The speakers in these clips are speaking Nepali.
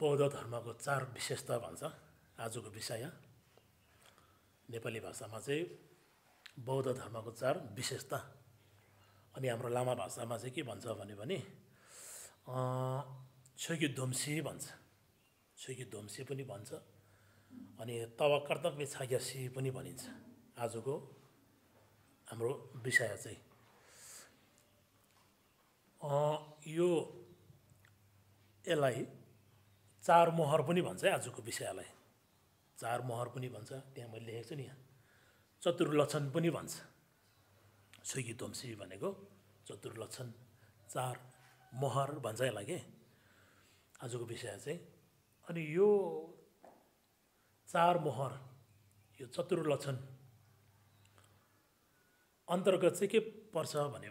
बौद्ध धर्मको 4 विशेषता भन्छ आजको विषय। नेपाली भाषामा चाहिँ बौद्ध धर्मको 4 विशेषता। अनि हाम्रो लामा भाषामा चाहिँ के भन्छ भने छोकी दोम्सी भन्छ, छोकी दोम्सी पनि भन्छ। अनि तव कर्तव्य छाग्यासी पनि भनिन्छ। आजको हाम्रो विषय चाहिँ यसलाई 4 मोहर पनि भन्छ। आजको विषयलाई 4 मोहर पनि भन्छ। त्यहाँ मैले लेखेको छु नि, यहाँ चतुर्लक्षण पनि भन्छ। छोकी दोम्सी भनेको चतुर्लक्षण 4 मोहर भन्छ यसलाई के आजको विषय चाहिँ। अनि यो 4 मोहर, यो चतुर्लक्षण अन्तर्गत चाहिँ के पर्छ भने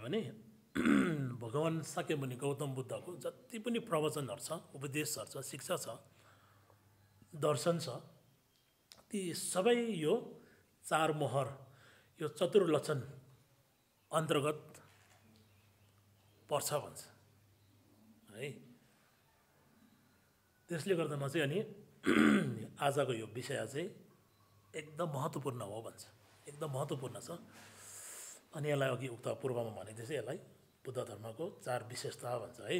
भगवान् शाक्यमुनि गौतम बुद्धको जति पनि प्रवचनहरू छ, उपदेशहरू छ, शिक्षा छ, दर्शन छ, ती सबै यो 4 मोहर, यो चतुर्लक्षण अन्तर्गत पर्छ भन्छ है। त्यसले गर्दामा चाहिँ अनि आजको यो विषय चाहिँ एकदम महत्त्वपूर्ण हो भन्छ, एकदम महत्त्वपूर्ण छ। अनि यसलाई अघि उक्त पूर्वमा भनेको चाहिँ यसलाई बुद्ध धर्मको 4 विशेषता भन्छ है।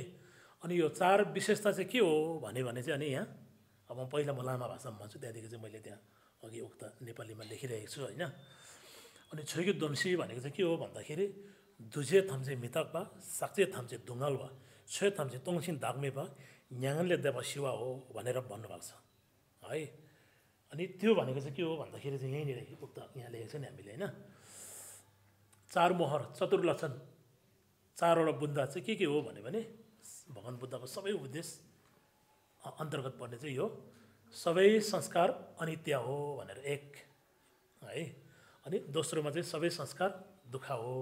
अनि यो 4 विशेषता चाहिँ के हो भने चाहिँ अनि यहाँ अब म पहिला म लामा भाषामा भन्छु, त्यहाँदेखि चाहिँ मैले त्यहाँ अघि उक्त नेपालीमा लेखिरहेको छु होइन। अनि छोकी दोम्सी भनेको चाहिँ के हो भन्दाखेरि दुजे थम्चे मितक भा, साक्चे थम्चे दुङ्गल भा, छे थम्चे तोङसिन धाग्मे भा, न्याङले देव शिवा हो भनेर भन्नुभएको छ है। अनि त्यो भनेको चाहिँ के हो भन्दाखेरि चाहिँ यहीँनिर उक्त यहाँ लेखेको छ नि हामीले होइन। 4 मोहर चतुर्लक्षण 4वटा बुन्दा चाहिँ के हो भने भगवान् बुद्धको सबै उपदेश अन्तर्गत पर्ने चाहिँ यो सबै संस्कार अनित्य हो भनेर एक है। अनि दोस्रोमा चाहिँ सबै संस्कार दुःख हो।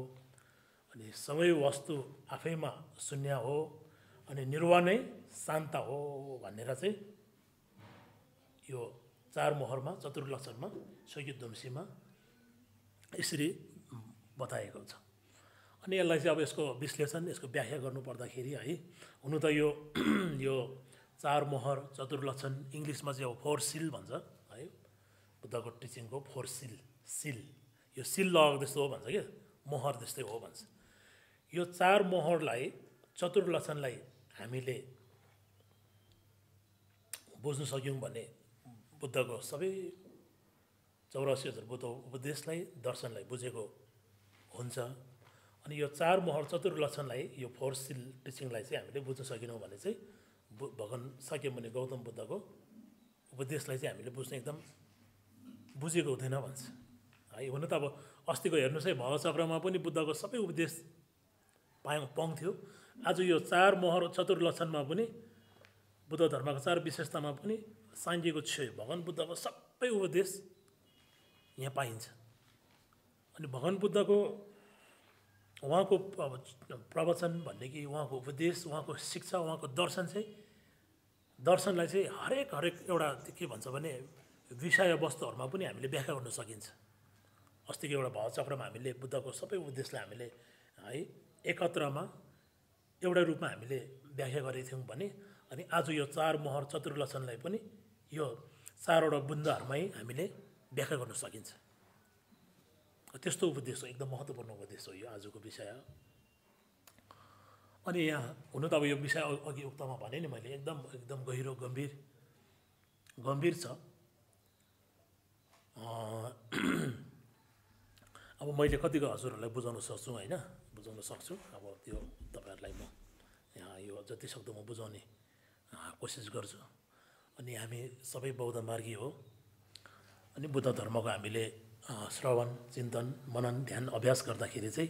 अनि सबै वस्तु आफैमा शून्य हो। अनि निर्वाणै शान्त हो भनेर चाहिँ यो 4 मोहरमा चतुर्लक्षणमा छोकी दोम्सीमा यसरी बताएको छ। अनि यसलाई चाहिँ अब यसको विश्लेषण, यसको व्याख्या गर्नुपर्दाखेरि है, हुनु त यो 4 मोहर चतुर्लक्षण इङ्ग्लिसमा चाहिँ अब 4 सिल भन्छ है। बुद्धको टिचिङको 4 सिल, सिल यो सिल लगेको जस्तो हो भन्छ क्या, मोहर जस्तै हो भन्छ। यो 4 मोहरलाई, चतुर्लक्षणलाई हामीले बुझ्न सक्यौँ भने बुद्धको सबै 84,000 बुद्ध उपदेशलाई, दर्शनलाई बुझेको हुन्छ। अनि यो 4 मोहर चतुर्लक्षणलाई, यो 4 सिल टिचिङलाई चाहिँ हामीले बुझ्न सकेनौँ भने चाहिँ भगवान् शाक्यमुनि गौतम बुद्धको उपदेशलाई चाहिँ हामीले बुझ्न एकदम बुझेको हुँदैन भन्छ है। हुन त अब अस्तिको हेर्नुहोस् है, भवचक्रमा पनि बुद्धको सबै उपदेश पाउँथ्यो। आज यो 4 मोहर चतुर्लक्षणमा पनि बुद्ध धर्मको 4 विशेषतामा पनि साङ्घिको भगवान् बुद्धको सबै उपदेश यहाँ पाइन्छ। अनि भगवान् बुद्धको उहाँको प्रवचन भन्ने कि उहाँको उपदेश, उहाँको शिक्षा, उहाँको दर्शन चाहिँ, दर्शनलाई चाहिँ हरेक एउटा के भन्छ भने विषयवस्तुहरूमा पनि हामीले व्याख्या गर्न सकिन्छ। अस्तिको एउटा भवचक्रमा हामीले बुद्धको सबै उपदेशलाई हामीले है एकत्रमा एउटा रूपमा हामीले व्याख्या गरेका थियौँ भने अनि आज यो 4 मोहर चतुर्लक्षणलाई पनि यो 4वटा बुन्दाहरूमै हामीले व्याख्या गर्न सकिन्छ। त्यस्तो उपदेश हो, एकदम महत्त्वपूर्ण उपदेश हो यो आजको विषय। अनि यहाँ हुनु त अब यो विषय अघि उक्तमा भने नि मैले एकदम गहिरो गम्भीर छ। अब मैले कतिको हजुरहरूलाई बुझाउन सक्छु होइन, बुझाउन सक्छु। अब त्यो तपाईँहरूलाई म यहाँ यो जति सक्दो म बुझाउने कोसिस गर्छु। अनि हामी सबै बौद्ध मार्गी हो। अनि बुद्ध धर्मको हामीले श्रवण, चिन्तन, मनन, ध्यान, अभ्यास गर्दाखेरि चाहिँ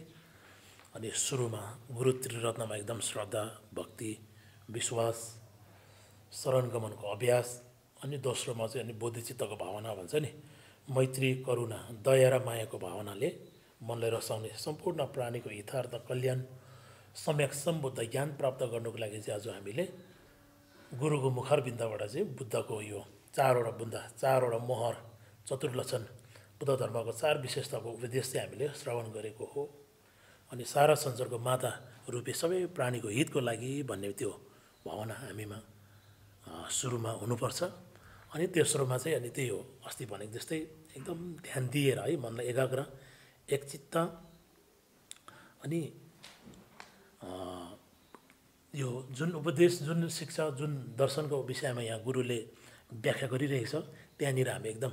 अनि सुरुमा गुरु त्रिरत्नमा एकदम श्रद्धा, भक्ति, विश्वास, शरणगमनको अभ्यास। अनि दोस्रोमा चाहिँ अनि बोधिचित्तको भावना भन्छ नि, मैत्री, करुणा, दया र मायाको भावनाले मनलाई रसाउने सम्पूर्ण प्राणीको हितार्थ, कल्याण, सम्यक सम्बुद्ध ज्ञान प्राप्त गर्नुको लागि चाहिँ आज हामीले गुरुको मुखारबिन्दबाट चाहिँ बुद्धको यो 4वटा बुन्दा, 4वटा मोहर चतुर्लक्षण बुद्ध धर्मको 4 विशेषताको उपदेश चाहिँ हामीले श्रवण गरेको हो। अनि सारा संसारको माता रूपी सबै प्राणीको हितको लागि भन्ने त्यो भावना हामीमा सुरुमा हुनुपर्छ। अनि तेस्रोमा चाहिँ अनि त्यही हो, अस्ति भनेको जस्तै एकदम ध्यान दिएर है, मनलाई एकाग्र एकचित्त। अनि यो जुन उपदेश, जुन शिक्षा, जुन दर्शनको विषयमा यहाँ गुरुले व्याख्या गरिरहेको छ, त्यहाँनिर हामी एकदम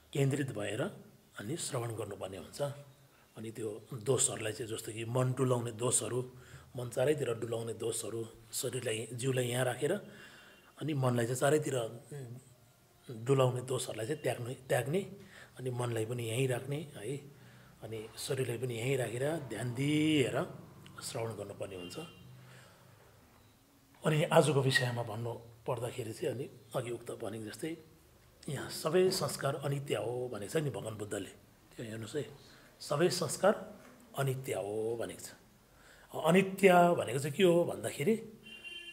केन्द्रित भएर अनि श्रवण गर्नुपर्ने हुन्छ। अनि त्यो दोषहरूलाई चाहिँ, जस्तो कि मन डुलाउने दोषहरू, मन चारैतिर डुलाउने दोषहरू, शरीरलाई, जिउलाई यहाँ राखेर अनि मनलाई चाहिँ चारैतिर डुलाउने दोषहरूलाई चाहिँ त्याग्ने अनि मनलाई पनि यहीँ राख्ने है, अनि शरीरलाई पनि यहीँ राखेर ध्यान दिएर श्रवण गर्नुपर्ने हुन्छ। अनि आजको विषयमा भन्नु पर्दाखेरि चाहिँ अनि अघि उक्त भनेको जस्तै यहाँ सबै संस्कार अनित्य हो भनेको छ नि भगवान् बुद्धले। त्यो हेर्नुहोस् है, सबै संस्कार अनित्य हो भनेको छ। अनित्य भनेको चाहिँ के हो भन्दाखेरि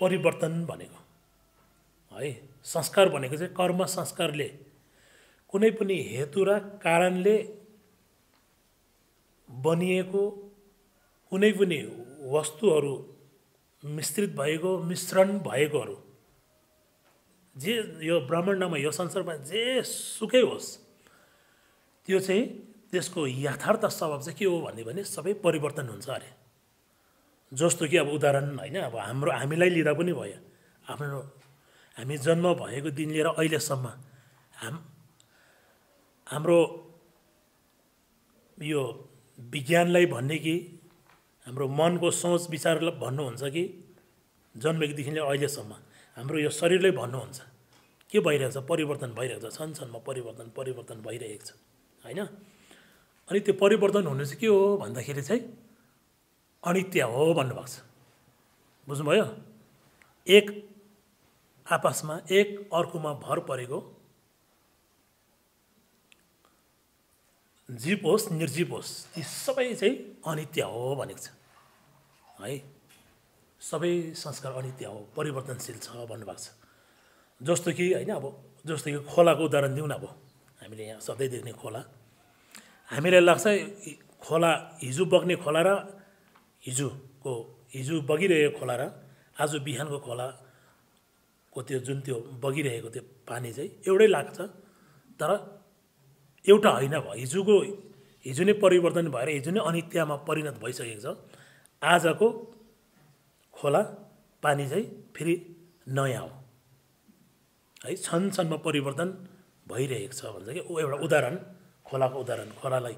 परिवर्तन भनेको है। संस्कार भनेको चाहिँ कर्म संस्कारले कुनै पनि हेतु र कारणले बनिएको कुनै पनि वस्तुहरू मिश्रित भएको, मिश्रण भएकोहरू, जे यो ब्रह्माण्डमा, यो संसारमा जे सुकै होस्, त्यो चाहिँ त्यसको यथार्थ स्वभाव चाहिँ के हो भने सबै परिवर्तन हुन्छ अरे। जस्तो कि अब उदाहरण होइन, अब हामीलाई लिँदा पनि भयो, हामी जन्म भएको दिन लिएर अहिलेसम्म हाम्रो यो विज्ञानलाई भन्ने कि हाम्रो मनको सोच विचारलाई भन्नुहुन्छ कि जन्मेकोदेखि लिएर अहिलेसम्म हाम्रो यो शरीरलाई भन्नुहुन्छ के भइरहेको छ, परिवर्तन भइरहेको छ, क्षणमा परिवर्तन भइरहेको छ होइन। अनि त्यो परिवर्तन हुनु चाहिँ के हो भन्दाखेरि चाहिँ अनित्य हो भन्नुभएको छ। बुझ्नुभयो? एक आपसमा एक अर्कोमा भर परेको जीव होस् निर्जीव होस्, ती सबै चाहिँ अनित्य हो भनेको छ है। सबै संस्कार अनित्य हो, परिवर्तनशील छ भन्नुभएको छ। जस्तो कि होइन, अब जस्तो कि खोलाको उदाहरण दिउँ न। अब हामीले यहाँ सधैँ देख्ने खोला, हामीलाई लाग्छ खोला हिजो बग्ने खोला र हिजो बगिरहेको खोला र आज बिहानको खोलाको त्यो जुन त्यो बगिरहेको त्यो पानी चाहिँ एउटै लाग्छ, तर एउटा होइन भयो। हिजो नै परिवर्तन भएर हिजो नै अनित्यमा परिणत भइसकेको छ। आजको खोला पानी चाहिँ फेरि नयाँ हो है, क्षणमा परिवर्तन भइरहेको छ भन्छ कि एउटा उदाहरण, खोलाको उदाहरण। खोलालाई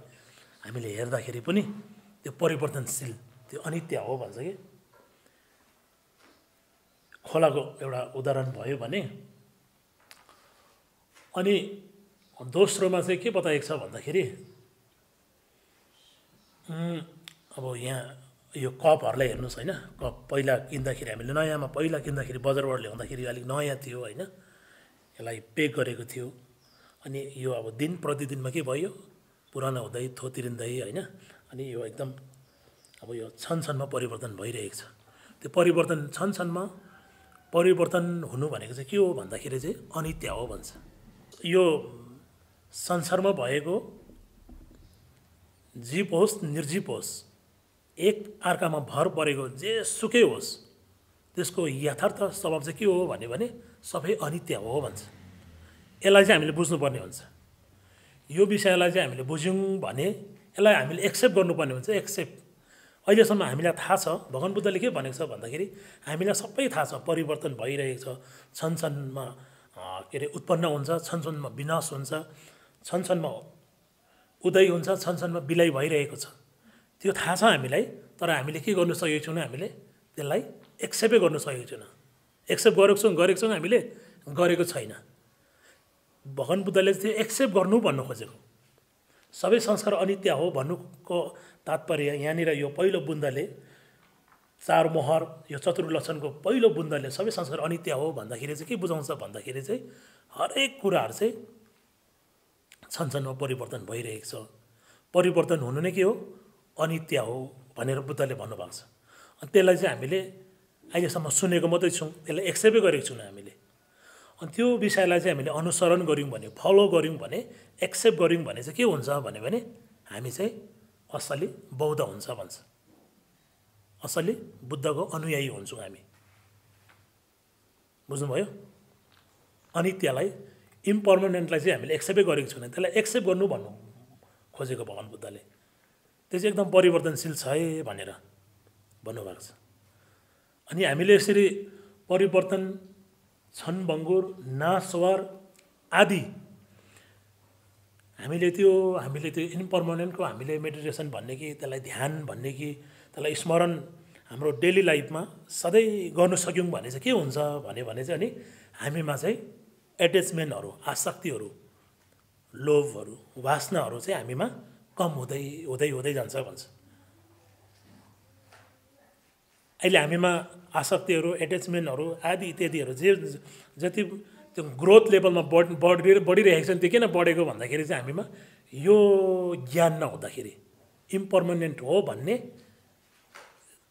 हामीले हेर्दाखेरि पनि त्यो परिवर्तनशील, त्यो अनित्य हो भन्छ कि। खोलाको एउटा उदाहरण भयो भने, अनि दोस्रोमा चाहिँ के बताएको छ भन्दाखेरि अब यहाँ यो कपहरूलाई हेर्नुहोस् होइन। कप पहिला किन्दाखेरि हामीले नयाँमा पहिला किन्दाखेरि बजारबाट ल्याउँदाखेरि अलिक नयाँ थियो होइन, यसलाई पेक गरेको थियो। अनि यो अब दिन प्रतिदिनमा के भयो, पुरानो हुँदै थोत्रिँदै होइन। अनि यो एकदम अब यो क्षणमा परिवर्तन भइरहेको छ। त्यो परिवर्तन क्षणमा परिवर्तन हुनु भनेको चाहिँ के हो भन्दाखेरि चाहिँ अनित्य हो भन्छ। यो संसारमा भएको जीव होस् निर्जीव होस्, एक अर्कामा भर परेको जे सुकै होस्, त्यसको यथार्थ स्वभाव चाहिँ के हो भने सबै अनित्य हो भन्छ। यसलाई चाहिँ हामीले बुझ्नुपर्ने हुन्छ। यो विषयलाई चाहिँ हामीले बुझ्यौँ भने यसलाई हामीले एक्सेप्ट गर्नुपर्ने हुन्छ। एक्सेप्ट अहिलेसम्म हामीलाई थाहा छ, भगवान् बुद्धले के भनेको छ भन्दाखेरि हामीलाई सबै थाहा छ, परिवर्तन भइरहेको छ, क्षणमा के अरे उत्पन्न हुन्छ, क्षणमा विनाश हुन्छ, क्षणमा उदय हुन्छ, क्षणमा विलय भइरहेको छ। त्यो थाहा छ हामीलाई, तर हामीले के गर्नु सकेको छैनौँ, हामीले त्यसलाई एक्सेप्टै गर्नु सकेको छैनौँ। एक्सेप्ट गरेको छौँ हामीले, गरेको छैन। भगवान् बुद्धले त्यो एक्सेप्ट गर्नु भन्नु खोजेको। सबै संस्कार अनित्य हो भन्नुको तात्पर्य यहाँनिर यो पहिलो बुन्दले, चार मोहर यो चतुर्थ लक्षणको पहिलो बुन्दले सबै संस्कार अनित्य हो भन्दाखेरि चाहिँ के बुझाउँछ भन्दाखेरि चाहिँ हरेक कुराहरू चाहिँ क्षणमा परिवर्तन भइरहेको छ। परिवर्तन हुनु नै के हो, अनित्य हो भनेर बुद्धले भन्नुभएको छ। अनि त्यसलाई चाहिँ हामीले अहिलेसम्म सुनेको मात्रै छौँ, त्यसलाई एक्सेप्टै गरेको छौँ हामीले। अनि त्यो विषयलाई चाहिँ हामीले अनुसरण गऱ्यौँ भने, फलो गऱ्यौँ भने, एक्सेप्ट गऱ्यौँ भने चाहिँ के हुन्छ भने हामी चाहिँ असली बौद्ध हुन्छ भन्छ। असली बुद्धको अनुयायी हुन्छौँ हामी। बुझ्नुभयो? अनित्यलाई, इम्पर्मानेन्टलाई चाहिँ हामीले एक्सेप्टै गरेको छैनौँ। त्यसलाई एक्सेप्ट गर्नु भन्नु खोजेको भगवान बुद्धले। त्यो चाहिँ एकदम परिवर्तनशील छ है भनेर भन्नुभएको छ। अनि हामीले यसरी परिवर्तन, क्षणभङ्गुर, नाशवार आदि हामीले त्यो इम्पर्मानेन्टको हामीले मेडिटेसन भन्ने कि त्यसलाई ध्यान भन्ने कि त्यसलाई स्मरण हाम्रो डेली लाइफमा सधैँ गर्न सक्यौँ भने चाहिँ के हुन्छ भने चाहिँ अनि हामीमा चाहिँ एट्याचमेन्टहरू, आसक्तिहरू, लोभहरू, वासनाहरू चाहिँ हामीमा कम हुँदै हुँदै हुँदै जान्छ भन्छ। अहिले हामीमा आसक्तिहरू, एट्याचमेन्टहरू आदि इत्यादिहरू जति त्यो ग्रोथ लेभलमा बढिरहेको छ नि, त्यो किन बढेको भन्दाखेरि चाहिँ हामीमा यो ज्ञान नहुँदाखेरि, इम्पर्मानेन्ट हो भन्ने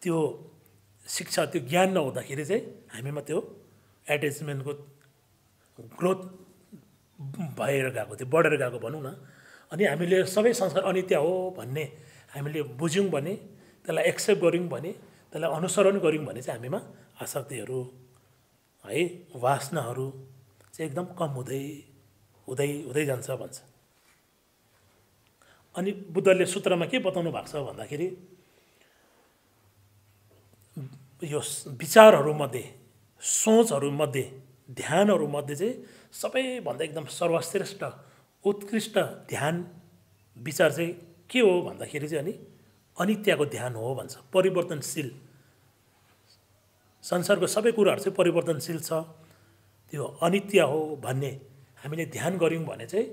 त्यो शिक्षा, त्यो ज्ञान नहुँदाखेरि चाहिँ हामीमा त्यो एट्याचमेन्टको ग्रोथ भएर गएको, त्यो बढेर गएको भनौँ न। अनि हामीले सबै संसार अनित्य हो भन्ने हामीले बुझ्यौँ भने, त्यसलाई एक्सेप्ट गऱ्यौँ भने, त्यसलाई अनुसरण गऱ्यौँ भने चाहिँ हामीमा आसक्तिहरू है, वासनाहरू चाहिँ एकदम कम हुँदै हुँदै हुँदै जान्छ भन्छ। अनि बुद्धले सूत्रमा के बताउनु भएको छ भन्दाखेरि यो विचारहरूमध्ये, सोचहरूमध्ये, ध्यानहरूमध्ये चाहिँ सबैभन्दा एकदम सर्वश्रेष्ठ उत्कृष्ट ध्यान विचार चाहिँ के हो भन्दाखेरि चाहिँ अनि अनित्यको ध्यान हो भन्छ। परिवर्तनशील, संसारको सबै कुराहरू चाहिँ परिवर्तनशील छ, त्यो अनित्य हो भन्ने हामीले ध्यान गऱ्यौँ भने चाहिँ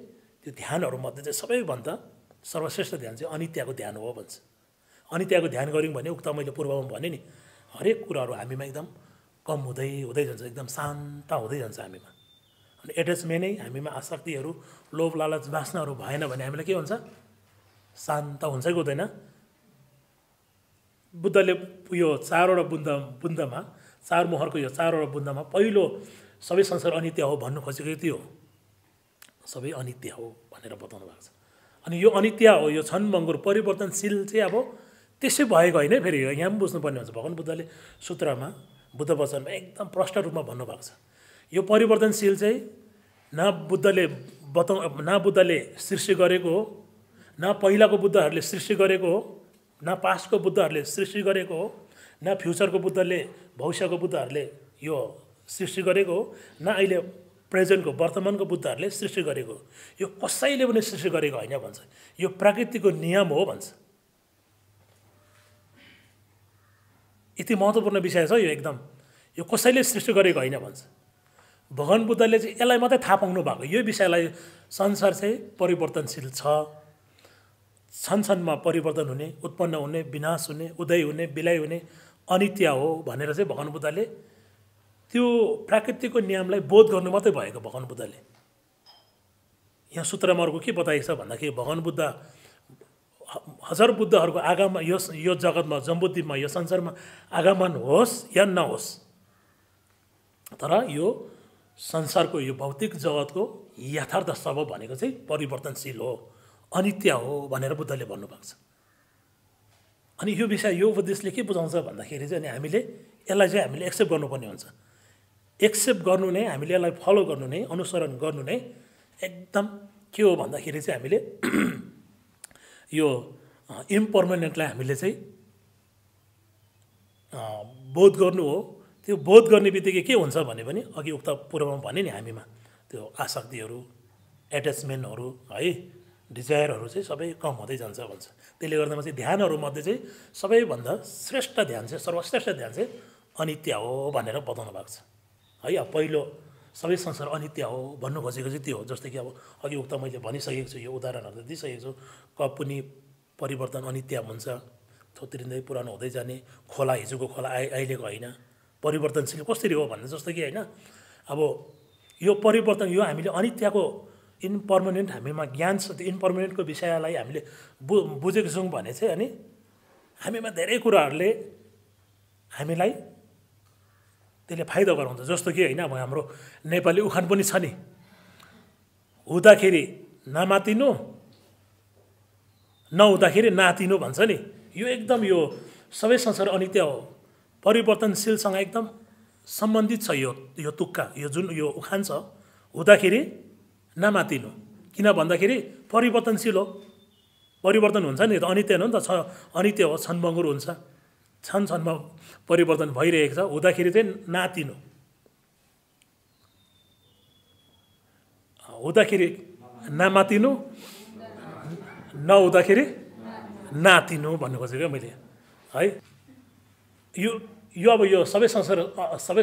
त्यो ध्यानहरूमध्ये चाहिँ सबैभन्दा सर्वश्रेष्ठ ध्यान चाहिँ अनित्यको ध्यान हो भन्छ। अनित्यको ध्यान गऱ्यौँ भने उक्त मैले पूर्वमा भने नि, हरेक कुराहरू हामीमा एकदम कम हुँदै हुँदै जान्छ, एकदम शान्त हुँदै जान्छ हामीमा। अनि एट्याचमेन्टै, हामीमा आसक्तिहरू, लोभ लालच वासनाहरू भएन भने हामीलाई के हुन्छ? शान्त हुन्छ कि हुँदैन? बुद्धले यो चारवटा बुन्दमा, चार मोहरको यो चारवटा बुन्दमा पहिलो सबै संसार अनित्य हो भन्नु खोजेको त्यो हो। सबै अनित्य हो भनेर बताउनु भएको छ। अनि यो अनित्य हो, यो क्षणभङ्गुर परिवर्तनशील चाहिँ अब त्यसै भएको होइन। फेरि यहाँ पनि बुझ्नुपर्ने हुन्छ। भगवान बुद्धले सूत्रमा, बुद्ध वचनमा एकदम प्रष्ट रूपमा भन्नुभएको छ। यो परिवर्तनशील चाहिँ न बुद्धले सृष्टि गरेको हो, न पहिलाको बुद्धहरूले सृष्टि गरेको हो, न पास्टको बुद्धहरूले सृष्टि गरेको हो, न फ्युचरको बुद्धले, भविष्यको बुद्धहरूले यो सृष्टि गरेको हो, न अहिले प्रेजेन्टको वर्तमानको बुद्धहरूले सृष्टि गरेको हो। यो कसैले पनि सृष्टि गरेको होइन भन्छ। यो प्रकृतिको नियम हो भन्छ। यति महत्त्वपूर्ण विषय छ यो एकदम। यो कसैले सृष्टि गरेको होइन भन्छ। भगवान बुद्धले चाहिँ यसलाई मात्रै थाहा पाउनु भएको, यो विषयलाई संसार चाहिँ परिवर्तनशील छ, क्षणमा परिवर्तन हुने, उत्पन्न हुने, विनाश हुने, उदय हुने, विलय हुने, अनित्य हो भनेर चाहिँ भगवान बुद्धले त्यो प्राकृतिकको नियमलाई बोध गर्नु मात्रै भएको। भगवान बुद्धले यहाँ सूत्रमा अर्को के बताएको छ भन्दाखेरि भगवान बुद्ध हजार बुद्धहरूको आगमन यो जगतमा, जम्बुद्वीपमा, यो संसारमा आगमन होस् या नहोस्, तर यो संसारको, यो भौतिक जगतको यथार्थ स्वभाव भनेको चाहिँ परिवर्तनशील हो, अनित्य हो भनेर बुद्धले भन्नुभएको छ। अनि यो विषय, यो उपदेशले के बुझाउँछ भन्दाखेरि चाहिँ अनि हामीले यसलाई चाहिँ हामीले एक्सेप्ट गर्नुपर्ने हुन्छ। एक्सेप्ट गर्नु नै, हामीले यसलाई फलो गर्नु नै, अनुसरण गर्नु नै एकदम के हो भन्दाखेरि चाहिँ हामीले यो इम्पर्मानेन्टलाई हामीले चाहिँ बोध गर्नु हो। त्यो बोध गर्ने बित्तिकै के हुन्छ भने पनि अघि उक्त पूर्वमा भने नि, हामीमा त्यो आसक्तिहरू, एट्याचमेन्टहरू है, डिजायरहरू चाहिँ सबै कम हुँदै जान्छ भन्छ। त्यसले गर्दामा चाहिँ ध्यानहरूमध्ये चाहिँ सबैभन्दा श्रेष्ठ ध्यान चाहिँ, सर्वश्रेष्ठ ध्यान चाहिँ अनित्य हो भनेर बताउनु भएको छ है। अब पहिलो सबै संसार अनित्य हो भन्नु खोजेको चाहिँ त्यो हो। जस्तै कि अब अघि उक्त मैले भनिसकेको छु, यो उदाहरणहरू दिइसकेको छु। कप पनि परिवर्तन, अनित्य हुन्छ, थोत्रिँदै पुरानो हुँदै जाने। खोला, हिजोको खोला अहिलेको होइन, परिवर्तनशील कसरी हो भन्ने। जस्तो कि होइन, अब यो परिवर्तन, यो हामीले अनित्यको इम्पर्मानेन्ट हामीमा ज्ञान छ। त्यो इम्पर्मानेन्टको विषयलाई हामीले बुझेको छौँ भने चाहिँ अनि हामीमा धेरै कुराहरूले हामीलाई त्यसले फाइदा गराउँछ। जस्तो कि होइन, अब हाम्रो नेपाली उखान पनि छ नि, हुँदाखेरि नमातिनु, नहुँदाखेरि नातिनु भन्छ नि। यो एकदम, यो सबै संसार अनित्य हो, परिवर्तनशीलसँग एकदम सम्बन्धित छ यो तुक्का, यो जुन यो उखान छ, हुँदाखेरि नमातिनु। किन भन्दाखेरि परिवर्तनशील हो, परिवर्तन हुन्छ नि, त अनित्य हो नि त, अनित्य हो, क्षणभङ्गुर हुन्छ, क्षणमा परिवर्तन भइरहेको छ। हुँदाखेरि चाहिँ नातिनु, हुँदाखेरि नमातिनु, नहुँदाखेरि नातिनु भन्नु खोजेको मैले है। यो अब यो सबै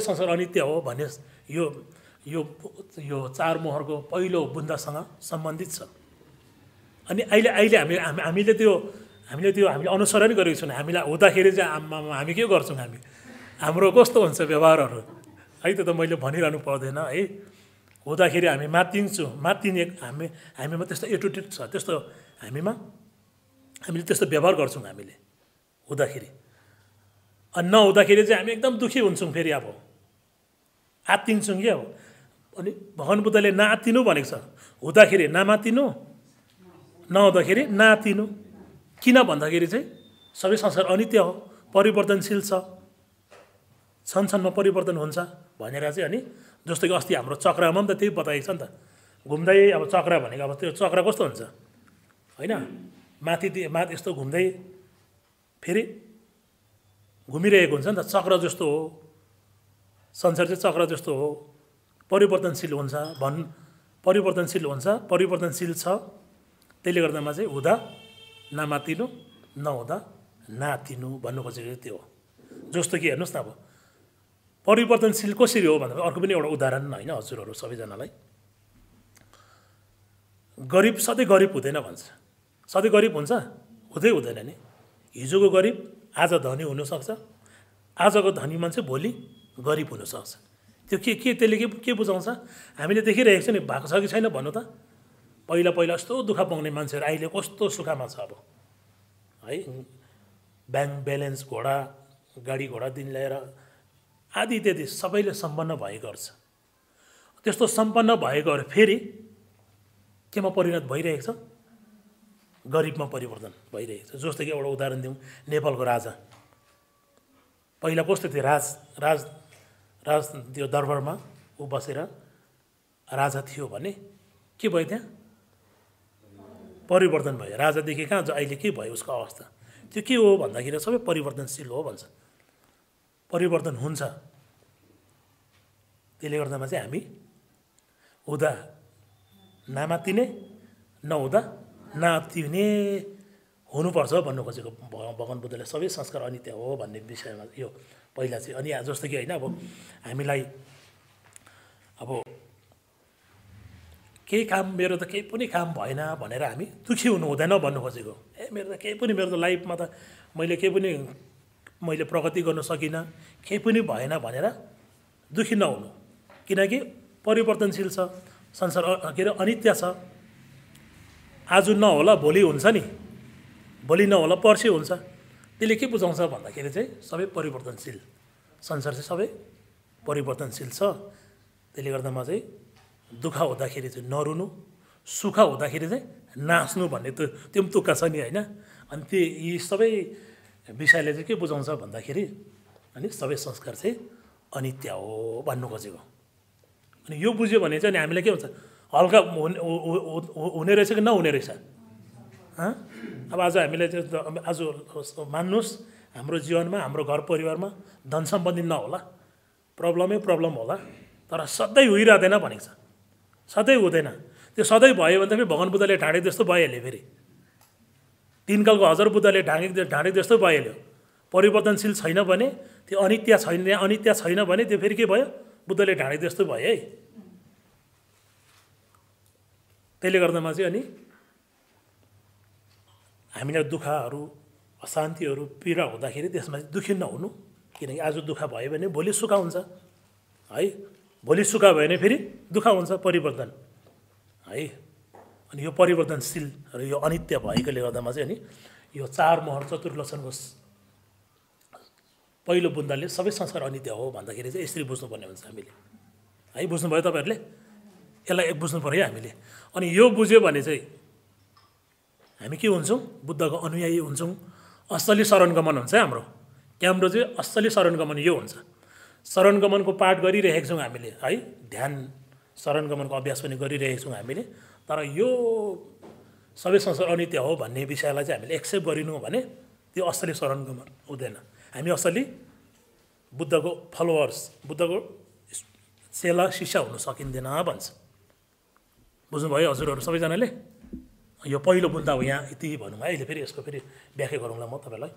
संसार अनित्य हो भन्ने यो यो यो चार मोहरको पहिलो बुन्दासँग सम्बन्धित छ। अनि अहिले हामीले अनुसरण गरेको छौँ। हामीलाई हुँदाखेरि चाहिँ हामी के गर्छौँ, हाम्रो कस्तो हुन्छ व्यवहारहरू है, त्यो त मैले भनिरहनु पर्दैन है। हुँदाखेरि हामी मातिने हामीमा त्यस्तो एटिट्युड छ, त्यस्तो हामीले त्यस्तो व्यवहार गर्छौँ हामीले हुँदाखेरि। अनि नहुँदाखेरि चाहिँ हामी एकदम दुःखी हुन्छौँ, फेरि अब आत्तिन्छौँ क्या हो। अनि भगवान् बुद्धले नआत्तिनु भनेको छ, हुँदाखेरि नमातिनु, नहुँदाखेरि नआत्तिनु। किन भन्दाखेरि चाहिँ सबै संसार अनित्य हो, परिवर्तनशील छ, क्षणमा परिवर्तन हुन्छ भनेर चाहिँ। अनि जस्तो कि अस्ति हाम्रो चक्रमा पनि त त्यही बताएको छ नि त, घुम्दै अब चक्र भनेको अब त्यो चक्र कस्तो हुन्छ होइन, माथि यस्तो घुम्दै फेरि घुमिरहेको हुन्छ नि त, चक्र जस्तो हो संसार चाहिँ, चक्र जस्तो हो, परिवर्तनशील हुन्छ परिवर्तनशील छ। त्यसले गर्दामा चाहिँ हुँदा नमातिनु, नहुँदा नातिनु भन्नु खोजेको त्यो हो। जस्तो कि हेर्नुहोस् न, अब परिवर्तनशील कसरी हो भन्दा अर्को पनि एउटा उदाहरण होइन हजुरहरू सबैजनालाई। गरिब सधैँ गरिब हुँदैन भन्छ, सधैँ गरिब हुन्छ हुँदैन नि। हिजोको गरिब आज धनी हुनसक्छ, आजको धनी मान्छे भोलि गरिब हुनसक्छ। त्यो त्यसले के बुझाउँछ, हामीले देखिरहेको छ नि, भएको छ कि छैन भन्नु त। पहिला यस्तो दुःख पाउने मान्छेहरू अहिले कस्तो सुखमा छ अब है। ब्याङ्क ब्यालेन्स, गाडी घोडादेखि लिएर आदि इत्यादि सबैले सम्पन्न भएको छ। त्यस्तो सम्पन्न भएकोहरू फेरि केमा परिणत भइरहेको छ, गरिबमा परिवर्तन भइरहेको छ। जस्तो कि एउटा उदाहरण दिउँ, नेपालको राजा पहिला कस्तो थियो, राज त्यो दरबारमा ऊ बसेर राजा थियो भने के भयो, त्यहाँ परिवर्तन भयो। राजादेखि कहाँ अहिले के भयो उसको अवस्था, त्यो के हो भन्दाखेरि सबै परिवर्तनशील हो भन्छ, परिवर्तन हुन्छ। त्यसले गर्दामा चाहिँ हामी हुँदा नमातिने, नहुँदा नातिने हुनुपर्छ भन्नु खोजेको भगवान् बुद्धले। सबै संस्कार अनित्य हो भन्ने विषयमा यो पहिला चाहिँ। अनि जस्तो कि होइन, अब हामीलाई अब केही काम, मेरो त केही पनि काम भएन भनेर हामी दुःखी हुनु हुँदैन भन्नु खोजेको। मेरो त केही पनि, मेरो त लाइफमा त मैले प्रगति गर्न सकिनँ, केही पनि भएन भनेर दुःखी नहुनु। किनकि परिवर्तनशील छ संसार, के अरे अनित्य छ। आज नहोला भोलि हुन्छ नि, भोलि नहोला पर्सि हुन्छ। त्यसले के बुझाउँछ भन्दाखेरि चाहिँ सबै परिवर्तनशील, संसार चाहिँ सबै परिवर्तनशील छ। त्यसले गर्दामा चाहिँ दुःख हुँदाखेरि चाहिँ नरुनु, सुख हुँदाखेरि चाहिँ नाच्नु भन्ने त्यो पनि तुक्का छ नि होइन। अनि यी सबै विषयले चाहिँ के बुझाउँछ भन्दाखेरि अनि सबै संस्कार चाहिँ अनित्य हो भन्नु खोजेको। अनि यो बुझ्यो भने चाहिँ हामीलाई के हुन्छ, हल्का हुने रहेछ कि नहुने रहेछ। अब आज हामीले चाहिँ आज मान्नुहोस्, हाम्रो जीवनमा, हाम्रो घर परिवारमा धन सम्बन्धी नहोला, प्रब्लम होला, तर सधैँ हुइरहँदैन भनेको छ, सधैँ हुँदैन। त्यो सधैँ भयो भने त फेरि भगवान् बुद्धले ढाँडेको जस्तो भइहाल्यो, फेरि तिनकालको हजार बुद्धले ढाँडेको जस्तो भइहाल्यो। परिवर्तनशील छैन भने, त्यो अनित्य छैन भने त्यो फेरि के भयो, बुद्धले ढाँडेको जस्तो भयो है। त्यसले गर्दामा चाहिँ अनि हामीलाई दुःखहरू, अशान्तिहरू, पीडा हुँदाखेरि त्यसमा दुःखी नहुनु। किनकि आज दुःख भयो भने भोलि सुख हुन्छ है, भोलि सुख भयो भने फेरि दुःख हुन्छ, परिवर्तन है। अनि यो परिवर्तनशील र यो अनित्य भएकोले गर्दामा चाहिँ अनि यो चार मोहर चतुर्लक्षणको पहिलो बुन्दाले सबै संस्कार अनित्य हो भन्दाखेरि चाहिँ यसरी बुझ्नुपर्ने हुन्छ हामीले है। बुझ्नुभयो तपाईँहरूले, यसलाई बुझ्नु पऱ्यो हामीले। अनि यो बुझ्यो भने चाहिँ हामी के हुन्छौँ, बुद्धको अनुयायी हुन्छौँ। असली शरणगमन हुन्छ हाम्रो चाहिँ असली शरणगमन यो हुन्छ। शरणगमनको पाठ गरिरहेका छौँ हामीले है, ध्यान शरणगमनको अभ्यास पनि गरिरहेका छौँ हामीले। तर यो सबै संसार अनित्य हो भन्ने विषयलाई चाहिँ हामीले एक्सेप्ट गरिनौँ भने त्यो असली शरणगमन हुँदैन। हामी असली बुद्धको फलोवर्स, बुद्धको चेला शिष्य हुन सकिँदैन भन्छ। बुझ्नुभयो हजुरहरू सबैजनाले? यो पहिलो बुद्धा हो यहाँ यति भनौँ। अहिले फेरि यसको फेरि व्याख्या गरौँला म तपाईँलाई।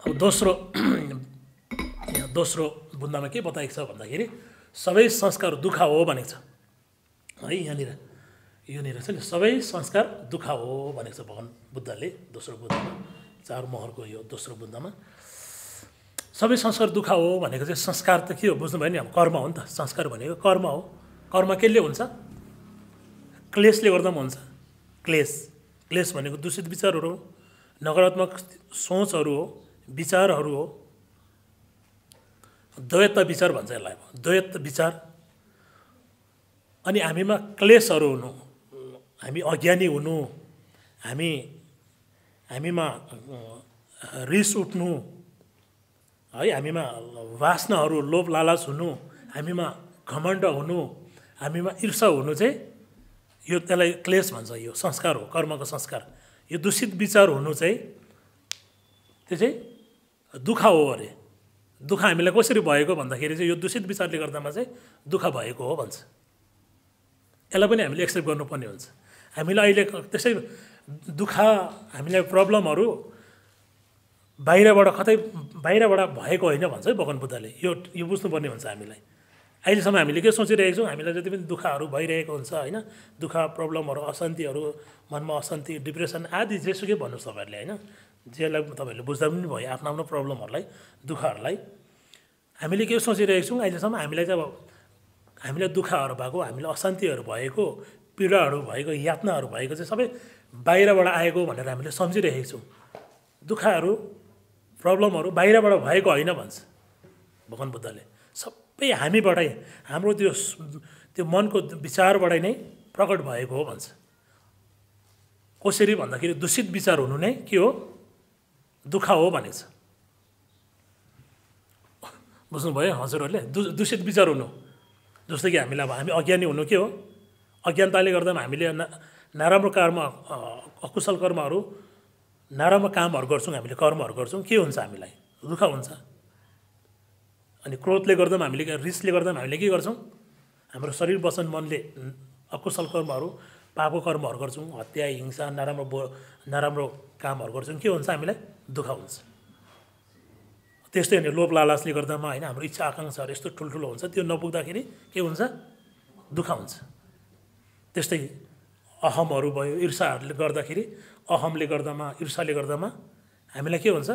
अब दोस्रो बुन्दामा के बताएको छ भन्दाखेरि सबै संस्कार दुःख हो भनेको छ है। यहाँनिर चाहिँ सबै संस्कार दुःख हो भनेको छ भगवान बुद्धले दोस्रो बुद्धमा, 4 मोहरको यो दोस्रो बुद्धमा। सबै संस्कार दुःख हो भनेको चाहिँ संस्कार त के हो बुझ्नुभयो नि? अब कर्म हो नि त। संस्कार भनेको कर्म हो। कर्म केले हुन्छ? क्लेशले गर्दा पनि हुन्छ। क्लेश भनेको दूषित विचारहरू हो, नकारात्मक सोचहरू हो, विचारहरू हो। द्वैत विचार भन्छ यसलाई, द्वैत विचार। अनि हामीमा क्लेशहरू हुनु, हामी अज्ञानी हुनु, हामीमा रिस उठ्नु है, हामीमा वासनाहरू लोभ लालच हुनु, हामीमा घमण्ड हुनु, हामीमा ईर्षा हुनु चाहिँ यो त्यसलाई क्लेश भन्छ। यो संस्कार हो, कर्मको संस्कार। यो दूषित विचार हुनु चाहिँ त्यो चाहिँ दुःख हो अरे। दुःख हामीलाई कसरी भएको भन्दाखेरि चाहिँ यो दूषित विचारले गर्दामा चाहिँ दुःख भएको हो भन्छ। यसलाई पनि हामीले एक्सेप्ट गर्नुपर्ने हुन्छ। हामीलाई अहिले त्यसै दुःख, हामीलाई प्रब्लमहरू बाहिरबाट भएको होइन भन्छ है भगवान बुद्धले। यो बुझ्नुपर्ने हुन्छ हामीलाई। अहिलेसम्म हामीले के सोचिरहेको छौँ? हामीलाई जति पनि दुःखहरू भइरहेको हुन्छ होइन, दुःख, प्रब्लमहरू, अशान्तिहरू, मनमा अशान्ति, डिप्रेसन आदि जेसुकै भन्नुहोस् तपाईँहरूले होइन, जेलाई तपाईँहरूले बुझ्दा पनि भयो आफ्नो आफ्नो प्रब्लमहरूलाई, दुःखहरूलाई। हामीले के सोचिरहेको छौँ अहिलेसम्म? हामीलाई चाहिँ अब हामीलाई दुःखहरू भएको, हामीलाई अशान्तिहरू भएको, पीडाहरू भएको, यातनाहरू भएको चाहिँ सबै बाहिरबाट आएको भनेर हामीले सम्झिरहेको छौँ। दुःखहरू, प्रब्लमहरू बाहिरबाट भएको होइन भन्छ भगवान बुद्धले। सबै हामीबाटै, हाम्रो त्यो मनको विचारबाटै नै प्रकट भएको हो भन्छ। कसरी भन्दाखेरि दूषित विचार हुनु नै के हो? दुःख हो भनेको छ। बुझ्नुभयो हजुरहरूले? दूषित विचार हुनु जस्तो कि हामी अज्ञानी हुनु के हो? अज्ञानताले गर्दा हामीले नराम्रो कर्म, अकुशल कर्महरू, नराम्रो कामहरू गर्छौँ, हामीले कर्महरू गर्छौँ, के हुन्छ? हामीलाई दुःख हुन्छ। अनि क्रोधले गर्दा पनि हामीले, रिसले गर्दा पनि हामीले के गर्छौँ? हाम्रो शरीर वचन मनले अकुशल कर्महरू, पापको कर्महरू गर्छौँ, हत्या, हिंसा, नराम्रो कामहरू गर्छौँ, के हुन्छ? हामीलाई दुःख हुन्छ। त्यस्तै होइन, लोभ लालचले गर्दामा होइन, हाम्रो इच्छा आकाङ्क्षाहरू यस्तो ठुल्ठुलो हुन्छ, त्यो नपुग्दाखेरि के हुन्छ? दुःख हुन्छ। त्यस्तै अहमहरू भयो, ईर्षाहरूले गर्दाखेरि, अहमले गर्दामा, ईर्षाले गर्दामा हामीलाई के हुन्छ?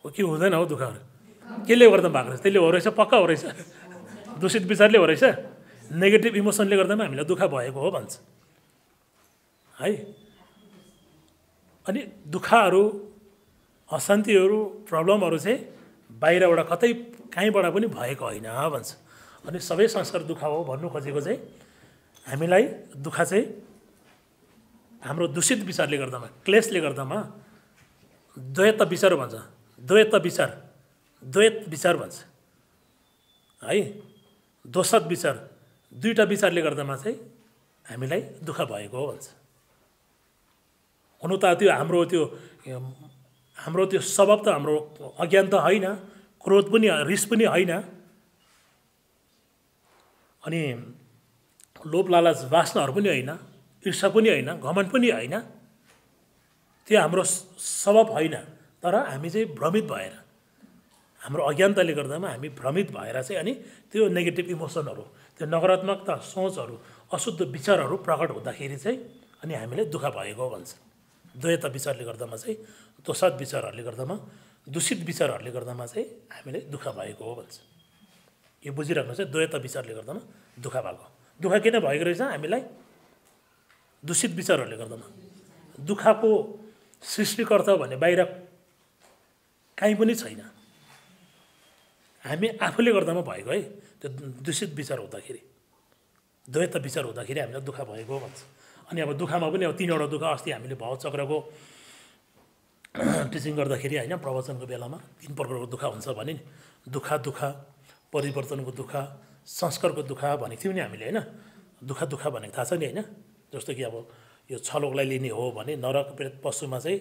के हुँदैन हो दुःखहरू? केले गर्दा भएको रहेछ? त्यसले हो रहेछ, पक्का हो रहेछ। दूषित विचारले हो रहेछ, नेगेटिभ इमोसनले गर्दामा हामीलाई दुःख भएको हो भन्छ है। अनि दुःखहरू, अशान्तिहरू, प्रब्लमहरू चाहिँ बाहिरबाट कहीँबाट पनि भएको होइन भन्छ। अनि सबै संस्कार दुःख हो भन्नु खोजेको चाहिँ हामीलाई दुःख चाहिँ हाम्रो दूषित विचारले गर्दामा, क्लेशले गर्दामा, द्वैत विचार भन्छ, द्वैत विचार भन्छ है, दोषद विचार, दुईवटा विचारले गर्दामा चाहिँ हामीलाई दुःख भएको हो भन्छ। हुनु त त्यो हाम्रो त्यो स्वभाव त हाम्रो अज्ञान त होइन, क्रोध पनि, रिस पनि होइन, अनि लोभ लालच वासनाहरू पनि होइन, ईर्षा पनि होइन, घमण्ड पनि होइन, त्यो हाम्रो स्वभाव होइन। तर हामी चाहिँ भ्रमित भएर, हाम्रो अज्ञानताले गर्दामा हामी भ्रमित भएर चाहिँ अनि त्यो नेगेटिभ इमोसनहरू, त्यो नकारात्मकता सोचहरू, अशुद्ध विचारहरू प्रकट हुँदाखेरि चाहिँ अनि हामीलाई दुःख भएको भन्छ। द्वैत विचारले गर्दामा चाहिँ, दोषद विचारहरूले गर्दामा, दूषित विचारहरूले गर्दामा चाहिँ हामीलाई दुःख भएको हो भन्छ। यो बुझिराख्नु चाहिँ द्वैत विचारले गर्दामा दुःख भएको। दुःख किन भएको रहेछ हामीलाई? दूषित विचारहरूले गर्दामा। दुःखको सृष्टिकर्ता भन्ने बाहिर काहीँ पनि छैन, हामी आफूले गर्दामा भएको है। त्यो दूषित विचार हुँदाखेरि, द्वैत विचार हुँदाखेरि हामीलाई दुःख भएको भन्छ। अनि अब दुःखमा पनि अब 3वटा दुःख, अस्ति हामीले भावचक्रको टिचिङ गर्दाखेरि होइन प्रवचनको बेलामा 3 प्रकारको दुःख हुन्छ भने नि दुःख परिवर्तनको दुःख संस्कारको दुःख भनेको थियौँ नि हामीले होइन दुःख भनेको थाहा छ नि होइन जस्तो कि अब यो छलोकलाई लिने हो भने नरक प्रेत पशुमा चाहिँ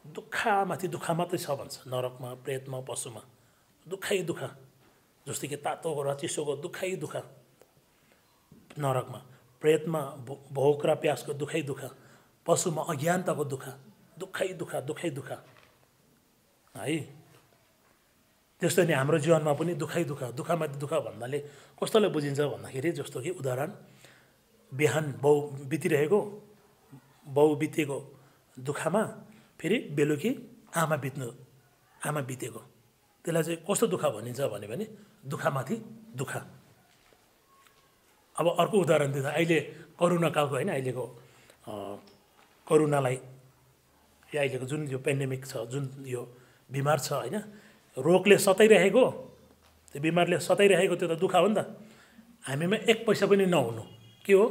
दुःखमाथि दुःख मात्रै छ भन्छ नरकमा प्रेतमा पशुमा दुःखै दुःख जस्तो कि तातोको र चिसोको दुःखै दुःख नरकमा प्रेतमा भोक र प्यासको दुःखै दुःख पशुमा अज्ञानताको दुःखै दुःख है त्यस्तै नि हाम्रो जीवनमा पनि दुःखै दुःखमाथि दुःख भन्नाले कस्तोलाई बुझिन्छ भन्दाखेरि जस्तो कि उदाहरण बिहान बाउ बितेको दुःखमा फेरि बेलुकी आमा बितेको त्यसलाई चाहिँ कस्तो दुःख भनिन्छ भने दुःखमाथि दुःख अब अर्को उदाहरण दिँदा अहिले करोना कालको होइन अहिलेको करोनालाई या अहिलेको जुन यो पेन्डेमिक छ जुन यो बिमार छ होइन रोगले सताइरहेको त्यो बिमारले सताइरहेको त्यो त दुःख हो नि त हामीमा 1 पैसा पनि नहुनु के हो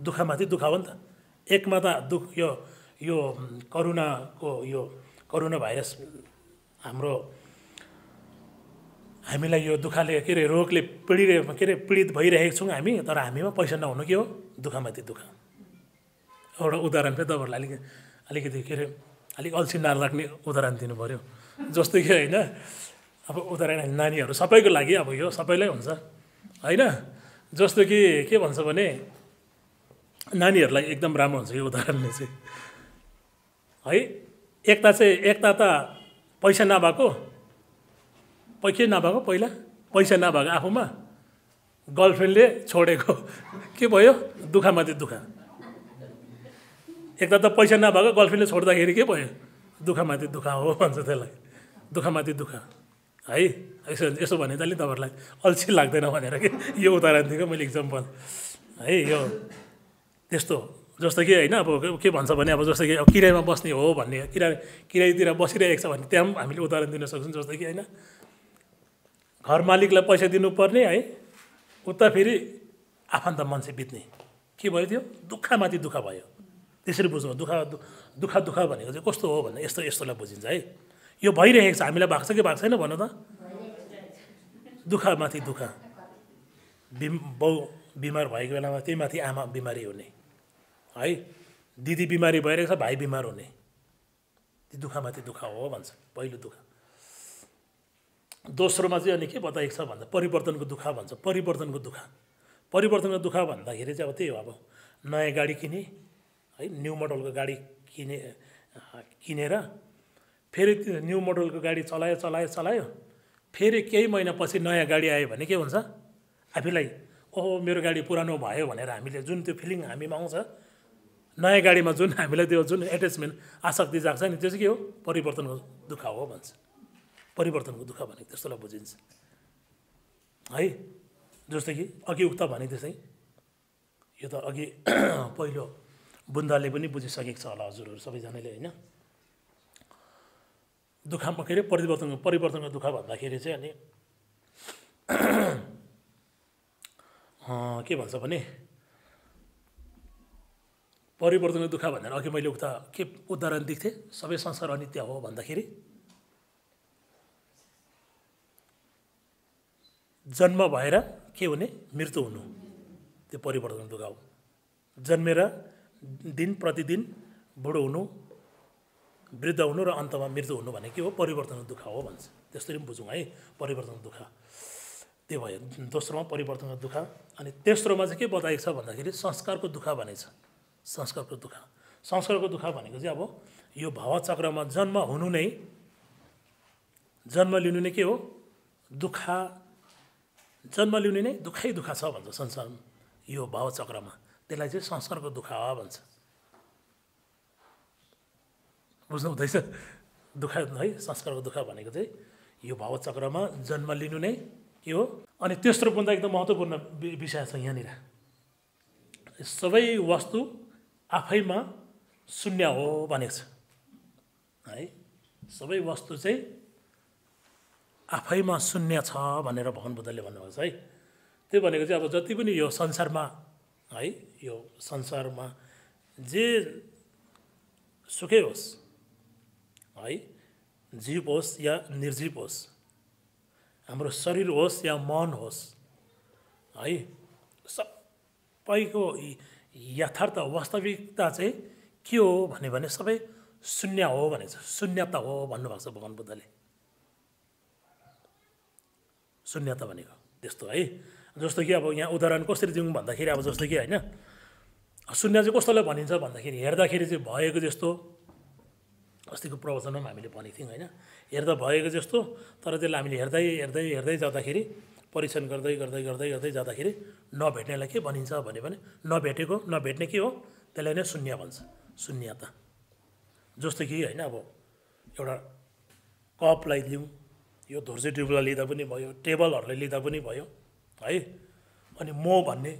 दुःखमाथि दुःख हो नि त एकमा त यो करोना भाइरस हामीलाई यो दुःखले के अरे रोगले पीडित भइरहेको छौँ हामी तर हामीमा पैसा नहुनु के हो दुःखमाथि दुःख एउटा उदाहरण चाहिँ तपाईँहरूलाई अलिकति के अरे अलिक अल्छी नलाग्ने उदाहरण दिनु पऱ्यो जस्तो कि होइन अब उदाहरण नानीहरू सबैको लागि अब यो सबैलाई हुन्छ होइन जस्तो कि के भन्छ भने नानीहरूलाई एकदम राम्रो हुन्छ यो उदाहरणले चाहिँ है एकता त पैसा नभएको पहिला पैसा नभएको आफूमा गर्लफ्रेन्डले छोडेको के भयो दुःखमाथि दुःख एकता त पैसा नभएको गर्लफ्रेन्डले छोड्दाखेरि के भयो दुःखमाथि दुःख हो भन्छ त्यसलाई दुःखमाथि दुःख है यसो भने त अलि तपाईँहरूलाई अल्छी लाग्दैन भनेर कि यो उदाहरण दिएको मैले इक्जाम्पल है यो त्यस्तो जस्तो कि होइन अब के भन्छ भने अब जस्तो कि अब किरायमा बस्ने हो भन्ने किरायतिर बसिरहेको छ भने त्यहाँ पनि हामीले उदाहरण दिन सक्छौँ जस्तो कि होइन घर मालिकलाई पैसा दिनुपर्ने है उता फेरि आफन्त मान्छे बित्ने के भयो त्यो दुःखमाथि दुःख भयो त्यसरी बुझ्नु दुःख भनेको चाहिँ कस्तो हो भन्दा यस्तोलाई बुझिन्छ है यो भइरहेको छ हामीलाई भएको छ कि भएको छैन भन्नु त दुःखमाथि दुःख बाउ बिमार भएको बेलामा त्यही माथि आमा बिमारी हुने है दिदी बिमारी भइरहेको छ भाइ बिमार हुने त्यो दुःखमाथि दुःख हो भन्छ पहिलो दुःख दोस्रोमा चाहिँ अनि के बताएको छ भन्दा परिवर्तनको दुःख भन्छ परिवर्तनको दुःख भन्दाखेरि चाहिँ अब त्यही हो अब नयाँ गाडी किने है न्यू मोडलको गाडी किनेर फेरि त्यो न्यू मोडलको गाडी चलायो फेरि केही महिनापछि नयाँ गाडी आयो भने के हुन्छ आफूलाई ओहो मेरो गाडी पुरानो भयो भनेर हामीले जुन त्यो फिलिङ हामीमा आउँछ नयाँ गाडीमा जुन हामीलाई त्यो जुन एट्याचमेन्ट आसक्ति जाग्छ नि त्यो चाहिँ के हो परिवर्तनको दुःख हो भन्छ परिवर्तनको दुःख भनेको त्यस्तोलाई बुझिन्छ है जस्तो कि अघि उक्त भने त्यसै यो त अघि पहिलो बुन्दाले पनि बुझिसकेको छ होला हजुरहरू सबैजनाले होइन दुःखमा के अरे परिवर्तनको दुःख भन्दाखेरि चाहिँ अनि के भन्छ भने परिवर्तनको दुःख भनेर अघि मैले उता के उदाहरण दिएको थिएँ सबै संसार अनित्य हो भन्दाखेरि जन्म भएर के हुने मृत्यु हुनु त्यो परिवर्तनको दुःख हो जन्मेर दिन प्रतिदिन बुढो हुनु वृद्ध हुनु र अन्तमा मृत्यु हुनु भने के हो परिवर्तनको दुःख हो भन्छ त्यसरी पनि बुझौँ है परिवर्तनको दुःख त्यो भयो दोस्रोमा परिवर्तनको दुःख अनि तेस्रोमा चाहिँ के बताएको छ भन्दाखेरि संस्कारको दुःख भनेको छ संस्कारको दुःख भनेको चाहिँ अब यो भावचक्रमा जन्म लिनु नै के हो दुःख जन्म लिनु नै दुःखै दुःख छ भन्छ संसारमा यो भावचक्रमा त्यसलाई चाहिँ संस्कारको दुःख भन्छ बुझ्नु हुँदैछ दुःख है संस्कारको दुःख भनेको चाहिँ यो भावचक्रमा जन्म लिनु नै के हो अनि तेस्रो भन्दा एकदम महत्त्वपूर्ण विषय छ यहाँनिर सबै वस्तु आफैमा शून्य हो भनेको छ है सबै वस्तु चाहिँ आफैमा शून्य छ भनेर भगवान बुद्धले भन्नुभएको छ है त्यो भनेको चाहिँ अब जति पनि यो संसारमा है यो संसारमा जे सुकै होस् है, जीव होस् या निर्जीव होस्, हाम्रो शरीर होस् या मन होस् है, सबैको यथार्थ वास्तविकता चाहिँ के हो भने सबै शून्य हो भनेको छ, शून्यता हो भन्नुभएको छ भगवान् बुद्धले। शून्यता भनेको त्यस्तो है। जस्तो कि अब यहाँ उदाहरण कसरी दिउँ भन्दाखेरि अब जस्तो कि होइन, शून्य चाहिँ कस्तोलाई भनिन्छ भन्दाखेरि हेर्दाखेरि चाहिँ भएको जस्तो, अस्तिको प्रवचनमा हामीले भनेको थियौँ होइन, हेर्दा भएको जस्तो, तर त्यसलाई हामीले हेर्दै हेर्दै हेर्दै जाँदाखेरि परीक्षण गर्दै गर्दै गर्दै गर्दै जाँदाखेरि नभेट्नेलाई के भनिन्छ भने नभेटेको नभेट्ने के हो त्यसलाई नै शून्य भन्छ, शून्यता। जस्तो कि होइन अब एउटा कपलाई लिउँ, यो धुर्जे ट्युबलाई लिँदा पनि भयो, टेबलहरूलाई लिँदा पनि भयो है। अनि म भन्ने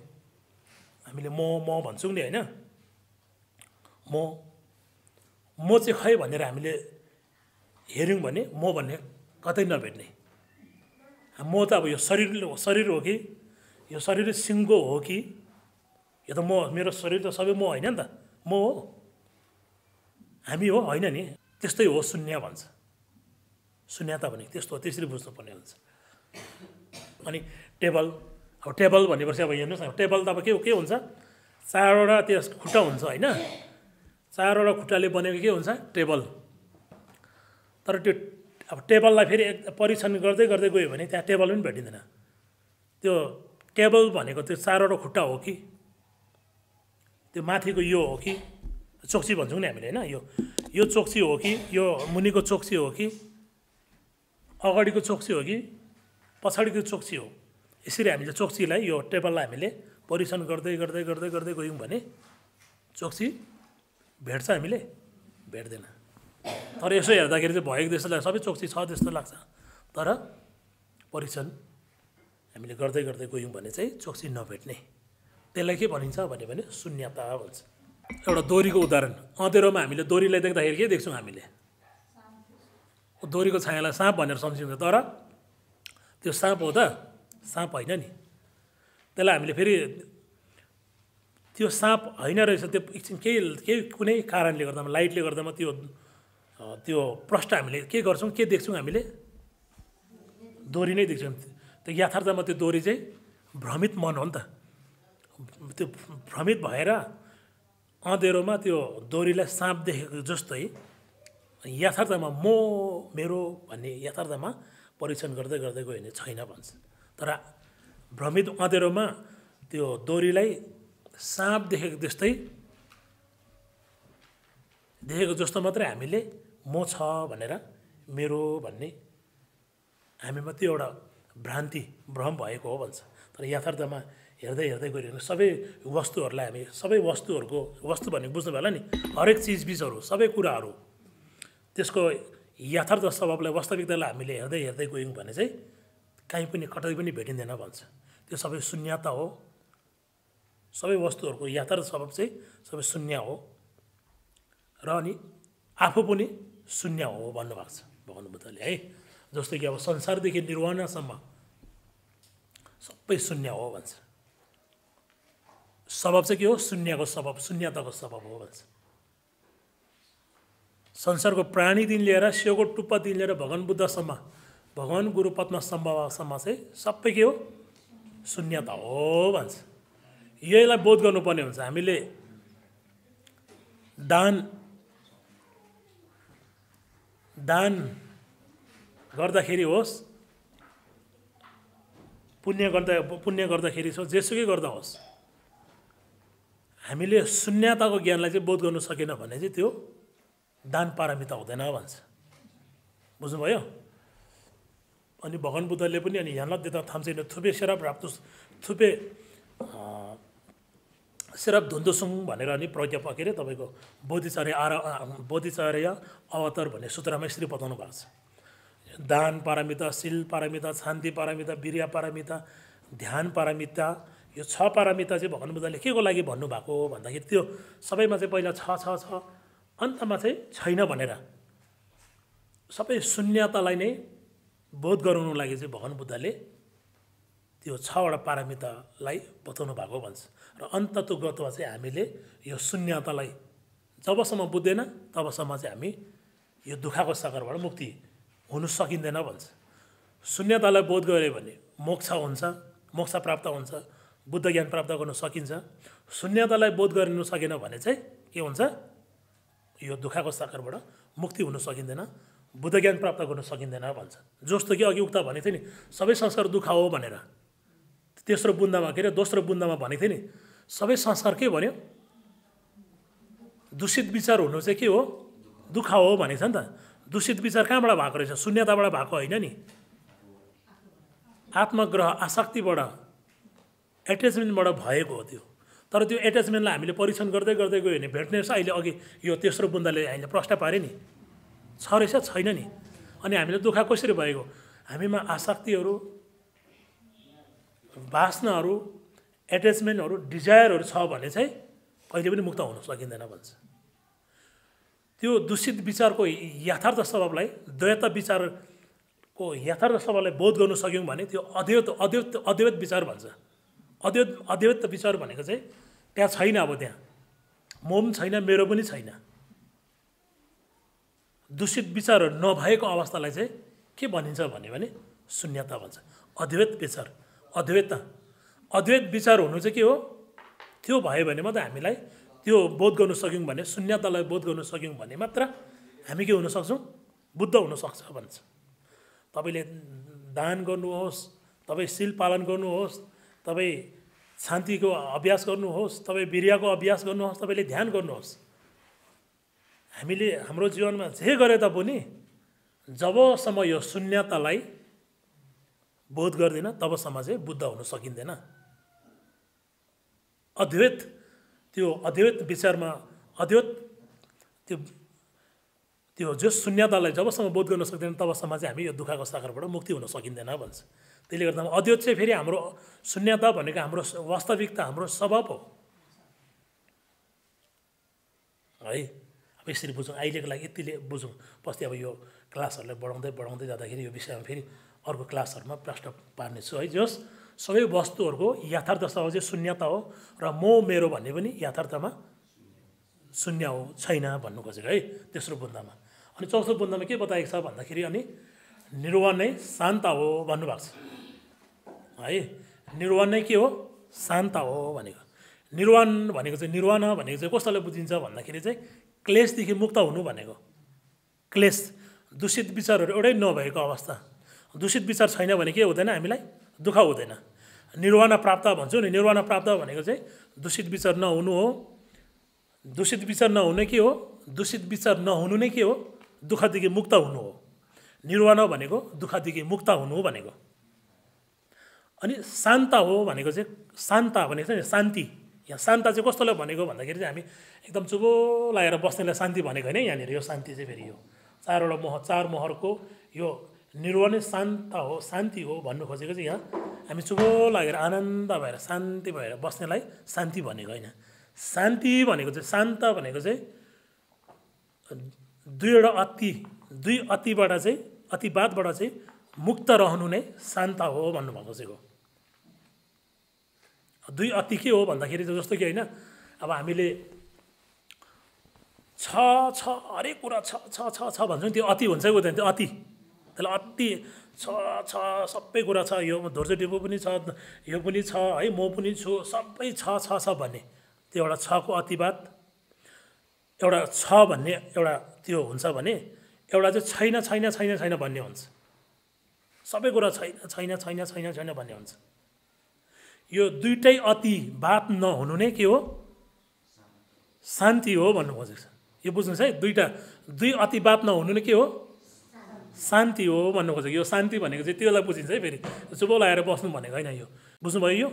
हामीले म भन्छौँ नि होइन, म चाहिँ खै भनेर हामीले हेऱ्यौँ भने म भन्ने कतै नभेट्ने। म त अब यो शरीर हो कि, यो शरीर सिङ्गो हो कि, यो त म, मेरो शरीर त सबै म होइन नि त, म हो, हामी हो होइन नि, त्यस्तै हो शून्य भन्छ। शून्यता भनेको त्यस्तो हो, त्यसरी बुझ्नुपर्ने हुन्छ। अनि टेबल, अब टेबल भनेपछि अब हेर्नुहोस् न, टेबल त अब के हुन्छ, चारवटा त्यस खुट्टा हुन्छ होइन, चारवटा खुट्टाले बनेको के हुन्छ टेबल। तर त्यो अब टेबललाई फेरि परीक्षण गर्दै गर्दै गयो भने त्यहाँ टेबल पनि भेटिँदैन। त्यो टेबल भनेको त्यो चारवटा खुट्टा हो कि, त्यो माथिको यो हो कि, चोक्सी भन्छौँ नि हामीले होइन, यो चोक्सी हो कि, यो मुनिको चोक्सी हो कि, अगाडिको चोक्सी हो कि पछाडिको चोक्सी हो, यसरी हामीले चोक्सीलाई, यो टेबललाई हामीले परीक्षण गर्दै गर्दै गर्दै गर्दै गयौँ भने चोक्सी भेट्छ हामीले, भेट्दैन। तर यसो हेर्दाखेरि चाहिँ भएको जस्तो लाग्छ, सबै चोक्सी छ जस्तो लाग्छ, तर परीक्षण हामीले गर्दै गर्दै गयौँ भने चाहिँ चोक्सी नभेट्ने, त्यसलाई के भनिन्छ भने शून्यता भन्छ। एउटा दोरीको उदाहरण, अँध्यारोमा हामीले दोरीलाई देख्दाखेरि के देख्छौँ हामीले, दोरीको छायालाई साँप भनेर सम्झिन्छ, तर त्यो साँप हो त, साँप होइन नि। त्यसलाई हामीले फेरि त्यो साँप होइन रहेछ, त्यो एकछिन केही कुनै कारणले गर्दामा, लाइटले गर्दामा त्यो प्रष्ट हामीले के गर्छौँ, के देख्छौँ हामीले, दोरी नै देख्छौँ। त्यो यथार्थमा त्यो दोरी चाहिँ भ्रमित मन हो नि त, त्यो भ्रमित भएर अँध्यारोमा त्यो दोरीलाई साँप देखेको जस्तै यथार्थमा म मेरो भन्ने यथार्थमा परीक्षण गर्दै गर्दै गयो भने छैन भन्छ। तर भ्रमित अँध्यारोमा त्यो दोरीलाई साँप देखेको जस्तो मात्रै हामीले म छ भनेर, मेरो भन्ने हामीमा त्यो एउटा भ्रम भएको हो भन्छ। तर यथार्थमा हेर्दै हेर्दै गयो भने सबै वस्तुहरूलाई हामी, सबै वस्तुहरूको, वस्तु भनेको बुझ्नु भयो होला नि, हरेक चिजबिजहरू, सबै कुराहरू, त्यसको यथार्थ स्वभावलाई, वास्तविकतालाई हामीले हेर्दै हेर्दै गयौँ भने चाहिँ कहीँ पनि कतै पनि भेटिँदैन भन्छ। त्यो सबै शून्यता हो, सबै वस्तुहरूको यथार्थ स्वभाव चाहिँ सबै शून्य हो, र अनि आफू पनि शून्य हो भन्नुभएको छ भगवान् बुद्धले है। जस्तो कि अब संसारदेखि निर्वाणसम्म सबै शून्य हो भन्छ। स्वभाव चाहिँ के हो, शून्यको स्वभाव, शून्यताको स्वभाव हो भन्छ। संसारको प्राणीदेखि लिएर सेउको टुप्पादेखि लिएर भगवान् बुद्धसम्म, भगवान् गुरु पद्मसम्म चाहिँ सबै के हो, शून्यता हो भन्छ। यहीलाई बोध गर्नुपर्ने हुन्छ। हामीले दान गर्दाखेरि होस्, पुण्य गर्दाखेरि होस्, जेसुकै गर्दा होस्, हामीले शून्यताको ज्ञानलाई चाहिँ बोध गर्नु सकेन भने चाहिँ त्यो दान पारमिता हुँदैन भन्छ। बुझ्नुभयो? अनि भगवान् बुद्धले पनि अनि यहाँ देता थाम्छैन थुपे सेराप राप्तुस थुपे सेराप धुन्दुसुङ भनेर अनि प्रज्ञा पकेर तपाईँको बोधिचर्य अवतार भन्ने सूत्रमा यसरी बताउनु भएको छ। दान पारमिता, शील पारमिता, शान्ति पारमिता, वीर्य पारमिता, ध्यान पारमिता, यो 6 पारमिता चाहिँ भगवान् बुद्धले के को लागि भन्नुभएको भन्दाखेरि त्यो सबैमा चाहिँ पहिला छ, अन्तमा चाहिँ छैन भनेर सबै शून्यतालाई नै बोध गराउनु लागि चाहिँ भगवान् बुद्धले त्यो 6वटा पारमितालाई बताउनु भएको भन्छ। र अन्ततोगतमा चाहिँ हामीले यो शून्यतालाई जबसम्म बुझ्दैन तबसम्म चाहिँ हामी यो दुःखको सागरबाट मुक्ति हुनु सकिँदैन भन्छ। शून्यतालाई बोध गऱ्यो भने मोक्ष हुन्छ, मोक्ष प्राप्त हुन्छ, बुद्ध ज्ञान प्राप्त गर्न सकिन्छ। शून्यतालाई बोध गर्नु सकेन भने चाहिँ के हुन्छ, यो दुःखको सागरबाट मुक्ति हुन सकिँदैन, बुद्ध ज्ञान प्राप्त गर्न सकिँदैन भन्छ। जस्तो कि अघि उक्त भनेको थिएँ नि, सबै संस्कार दुःख हो भनेर। तेस्रो बुन्दामा के अरे दोस्रो बुन्दामा भनेको थिएँ नि, सबै संस्कार के भन्यो, दूषित विचार हुनु चाहिँ के हो, दुःख हो भनेको छ नि त। दूषित विचार कहाँबाट भएको रहेछ, शून्यताबाट भएको होइन नि, आत्मग्रह आसक्तिबाट एट्याचमेन्टबाट भएको हो त्यो। तर त्यो एट्याचमेन्टलाई हामीले परीक्षण गर्दै गर्दै गयो भने भेट्ने रहेछ। अहिले अघि यो तेस्रो बुन्दाले हामीले प्रश्न पार्यो नि, छ रहेछ छैन नि। अनि हामीले दुःख कसरी भएको, हामीमा आसक्तिहरू, वासनाहरू, एट्याचमेन्टहरू, डिजायरहरू छ भने चाहिँ कहिले पनि मुक्त हुन सकिँदैन भन्छ। त्यो दूषित विचारको यथार्थ स्वभावलाई, द्वैत विचारको यथार्थ स्वभावलाई बोध गर्नु सक्यौँ भने त्यो अद्वैत विचार भन्छ। अद्वैत विचार भनेको चाहिँ त्यहाँ छैन, अब त्यहाँ म पनि छैन, मेरो पनि छैन। दूषित विचारहरू नभएको अवस्थालाई चाहिँ के भनिन्छ भने शून्यता भन्छ। अद्वैत विचार, अद्वैत विचार हुनु चाहिँ के हो, त्यो भयो भने मात्रै हामीलाई त्यो बोध गर्नु सक्यौँ भने, शून्यतालाई बोध गर्नु सक्यौँ भने मात्र हामी के हुन सक्छौँ, बुद्ध हुन सक्छ भन्छ। तपाईँले दान गर्नुहोस्, तपाईँ शील पालन गर्नुहोस्, तपाईँ शान्तिको अभ्यास गर्नुहोस्, तपाईँ वीर्यको अभ्यास गर्नुहोस्, तपाईँले ध्यान गर्नुहोस्, हामीले हाम्रो जीवनमा जे गरे तापनि जबसम्म यो शून्यतालाई बोध गर्दैन तबसम्म चाहिँ बुद्ध हुन सकिँदैन। अद्वैत विचारमा त्यो जो शून्यतालाई जबसम्म बोध गर्न सक्दैन तबसम्म चाहिँ हामी यो दुःखको सागरबाट मुक्ति हुन सकिँदैन भन्छ। त्यसले गर्दा अद्वैत चाहिँ फेरि हाम्रो शून्यता भनेको हाम्रो वास्तविकता, हाम्रो स्वभाव हो है। अब यसरी बुझौँ, अहिलेको लागि यतिले बुझौँ। पछि अब यो क्लासहरूलाई बढाउँदै जाँदाखेरि यो विषयमा फेरि अर्को क्लासहरूमा प्रश्न पार्नेछु है। जस सबै वस्तुहरूको यथार्थ स्वभाव चाहिँ शून्यता हो र म मेरो भन्ने पनि यथार्थमा शून्य हो, छैन भन्नु खोजेको है तेस्रो बुन्दामा। अनि चौथो बुन्दामा के बताएको छ भन्दाखेरि अनि निर्वाण नै शान्त हो भन्नुभएको छ है। निर्वाण नै के हो, शान्त हो भनेको। निर्वाण भनेको चाहिँ निर्वाण भनेको चाहिँ कस्तोलाई बुझिन्छ भन्दाखेरि चाहिँ क्लेशदेखि मुक्त हुनु भनेको। क्लेश, दूषित विचारहरू एउटै नभएको अवस्था। दूषित विचार छैन भने के हुँदैन, हामीलाई दुःख हुँदैन। निर्वाण प्राप्त भन्छौँ नि, निर्वाण प्राप्त भनेको चाहिँ दूषित विचार नहुनु हो। दूषित विचार नहुने के हो, दूषित विचार नहुनु नै के हो, दुःखदेखि मुक्त हुनु हो। निर्वाण भनेको दुःखदेखि मुक्त हुनु हो भनेको। अनि शान्त हो भनेको चाहिँ, शान्त भनेको चाहिँ शान्ति। यहाँ शान्त चाहिँ कस्तोलाई भनेको भन्दाखेरि चाहिँ हामी एकदम चुबो लागेर बस्नेलाई शान्ति भनेको होइन। यहाँनिर यो शान्ति चाहिँ फेरि यो चार मोहरको यो निर्वाण शान्त हो, शान्ति हो भन्नु खोजेको चाहिँ यहाँ हामी चुबो लागेर आनन्द भएर शान्ति भएर बस्नेलाई शान्ति भनेको होइन। शान्ति भनेको चाहिँ, शान्त भनेको चाहिँ दुई अतिबाट चाहिँ, अतिवादबाट चाहिँ मुक्त रहनु नै शान्त हो भन्नुभएको चाहिँ। दुई अति के हो भन्दाखेरि जस्तो कि होइन, अब हामीले हरेक कुरा छ भन्छौँ, त्यो अति हुन्छ कि हुँदैन, त्यो अति, त्यसलाई अति छ सबै कुरा छ, यो धुर्जो डिपो पनि छ, यो पनि छ है, म पनि छु, सबै छ भन्ने त्यो एउटा छको अतिवाद। एउटा छ भन्ने एउटा त्यो हुन्छ भने एउटा चाहिँ छैन भन्ने हुन्छ। सबै कुरा छैन भन्ने हुन्छ। यो दुइटै अतिवाद नहुनु नै के हो, शान्ति हो भन्नु खोजेको छ। यो बुझ्नुहोस् है, दुई अतिवाद नहुनु नै के हो, शान्ति हो भन्नु खोजेको। यो शान्ति भनेको चाहिँ त्यसलाई बुझिन्छ है। फेरि चुपो लगाएर बस्नु भनेको होइन। यो बुझ्नुभयो, यो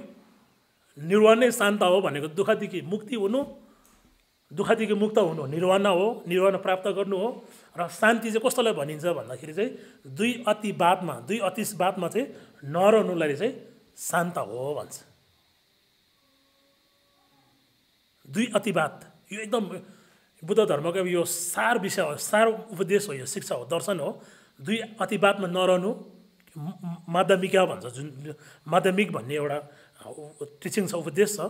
निर्वाण नै शान्त हो भनेको दुःखदेखि मुक्ति हुनु, दुःखदेखि मुक्त हुनु निर्वाण हो, निर्वाण प्राप्त गर्नु हो। र शान्ति चाहिँ कस्तोलाई भनिन्छ भन्दाखेरि चाहिँ दुई अतिवादमा चाहिँ नरहनुलाई चाहिँ शान्त हो भन्छ। दुई अतिवाद यो एकदम बुद्ध धर्मको यो सार विषय हो, सार उपदेश हो, यो शिक्षा हो, दर्शन हो। दुई अतिवादमा नरहनु माध्यमिका भन्छ, जुन माध्यमिक भन्ने एउटा टिचिङ छ, उपदेश छ,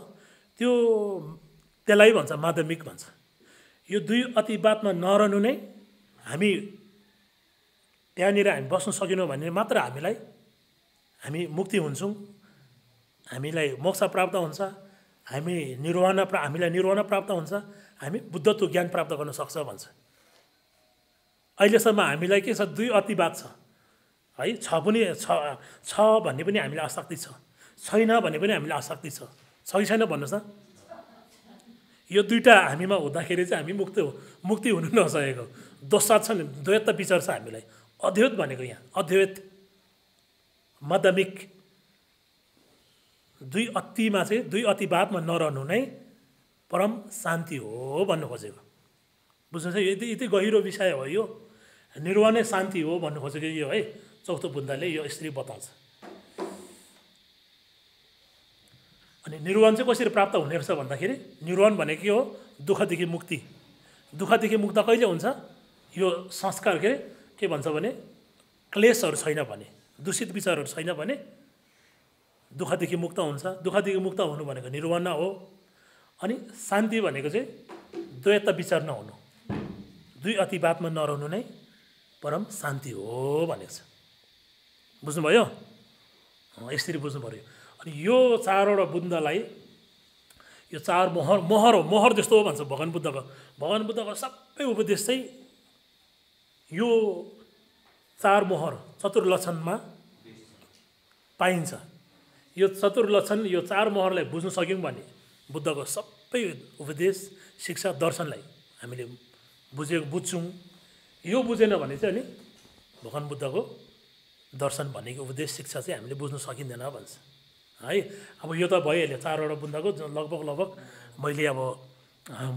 त्यसलाई भन्छ माध्यमिक भन्छ। यो दुई अतिवादमा नरहनु नै हामी त्यहाँनिर हामी बस्न सकेनौँ भने मात्र हामी मुक्ति हुन्छौँ, हामीलाई मोक्ष प्राप्त हुन्छ, हामीलाई निर्वाणा प्राप्त हुन्छ, हामी बुद्धत्व ज्ञान प्राप्त गर्न सक्छ भन्छ। अहिलेसम्म हामीलाई के छ, दुई अतिवाद छ है। छ भन्ने पनि हामीलाई आसक्ति छ, छैन भन्ने पनि हामीलाई आसक्ति छ कि छैन भन्नुहोस् न। यो दुईवटा हामीमा हुँदाखेरि चाहिँ हामी मुक्ति हुनु नसकेको दोषात छ नि, द्वैत विचार छ हामीलाई। अद्वैत भनेको यहाँ अद्वैत माध्यमिक दुई अतिवादमा नरहनु नै परम शान्ति हो भन्नु खोजेको। बुझ्नुहोस् है, यति गहिरो विषय हो यो। निर्वाणै शान्ति हो भन्नु खोजेको यो है। चौथो बुद्धले यो यसरी बताउँछ। अनि निर्वाण चाहिँ कसरी प्राप्त हुने रहेछ भन्दाखेरि, निर्वाण भनेको के हो? दुःखदेखि मुक्ति। दुःखदेखि मुक्त कहिले हुन्छ? यो संस्कार के भन्छ भने क्लेशहरू छैन भने, दूषित विचारहरू छैन भने दुःखदेखि मुक्त हुन्छ। दुःखदेखि मुक्त हुनु भनेको निर्वाण हो। अनि शान्ति भनेको चाहिँ द्वैत विचार नहुनु, दुई अतिवादमा नरहनु नै परम शान्ति हो भनेको छ। बुझ्नुभयो? यसरी बुझ्नु पर्यो। अनि यो चारवटा बुन्दलाई, यो चार मोहर जस्तो हो भन्छ भगवान बुद्धको सबै उपदेश चाहिँ यो चार मोहर चतुर्लक्षणमा पाइन्छ। यो चतुर्लक्षण, यो चार मोहरलाई बुझ्न सक्यौँ भने बुद्धको सबै उपदेश, शिक्षा, दर्शनलाई हामीले बुझ्छौँ। यो बुझेन भने चाहिँ अनि भगवान बुद्धको दर्शन भनेको उपदेश, शिक्षा चाहिँ हामीले बुझ्न सकिँदैन भन्छ है। अब यो त भइहाल्यो चारवटा बुन्दको लगभग मैले अब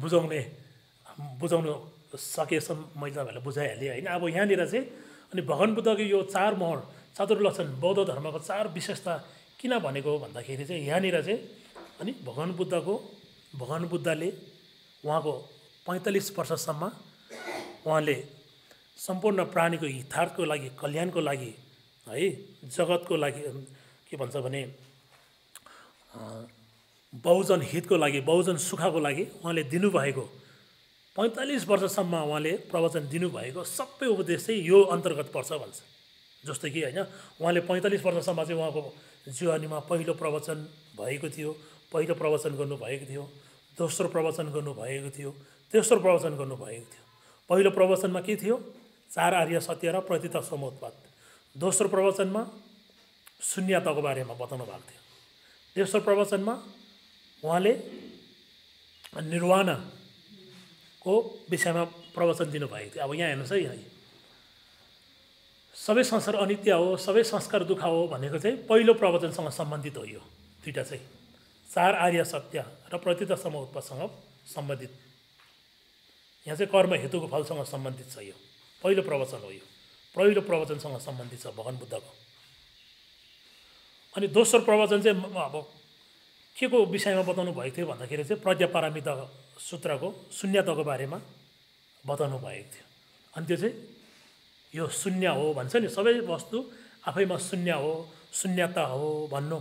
बुझाउन सकेसम्म मैले तपाईँहरूलाई बुझाइहालेँ होइन। अब यहाँनिर चाहिँ अनि भगवान बुद्धको यो चार मोहर चतुर्लक्षण बौद्ध धर्मको चार विशेषता किन भनेको भन्दाखेरि चाहिँ यहाँनिर चाहिँ अनि भगवान बुद्धले उहाँको 45 वर्षसम्म उहाँले सम्पूर्ण प्राणीको हितार्थको लागि, कल्याणको लागि है, जगतको लागि के भन्छ भने बहुजन हितको लागि, बहुजन सुखको लागि उहाँले दिनुभएको 45 वर्षसम्म उहाँले प्रवचन दिनुभएको सबै उपदेश चाहिँ यो अन्तर्गत पर्छ भन्छ। जस्तै कि होइन, उहाँले 45 वर्षसम्म चाहिँ उहाँको जीवनीमा पहिलो प्रवचन भएको थियो, पहिलो प्रवचन गर्नुभएको थियो, दोस्रो प्रवचन गर्नुभएको थियो, तेस्रो प्रवचन गर्नुभएको थियो। पहिलो प्रवचनमा के थियो? चार आर्य सत्य र प्रतित समोत्पाद। दोस्रो प्रवचनमा शून्यताको बारेमा बताउनु भएको थियो। तेस्रो प्रवचनमा उहाँले निर्वाणको विषयमा प्रवचन दिनुभएको थियो। अब यहाँ हेर्नुहोस् है, यहाँ सबै संसार अनित्य हो, सबै संस्कार दुःख हो भनेको चाहिँ पहिलो प्रवचनसँग सम्बन्धित हो। यो दुईवटा चाहिँ चार आर्य सत्य र प्रतित समोत्पादसँग सम्बन्धित। यहाँ चाहिँ कर्म हेतुको फलसँग सम्बन्धित छ। यो पहिलो प्रवचन हो। यो पहिलो प्रवचनसँग सम्बन्धित छ भगवान बुद्धको। अनि दोस्रो प्रवचन चाहिँ अब के को विषयमा बताउनु भएको थियो भन्दाखेरि चाहिँ प्रज्ञापारमिता सूत्रको शून्यताको बारेमा बताउनु भएको थियो। अनि त्यो चाहिँ यो शून्य हो भन्छ नि, सबै वस्तु आफैमा शून्य हो, शून्यता हो भन्नु,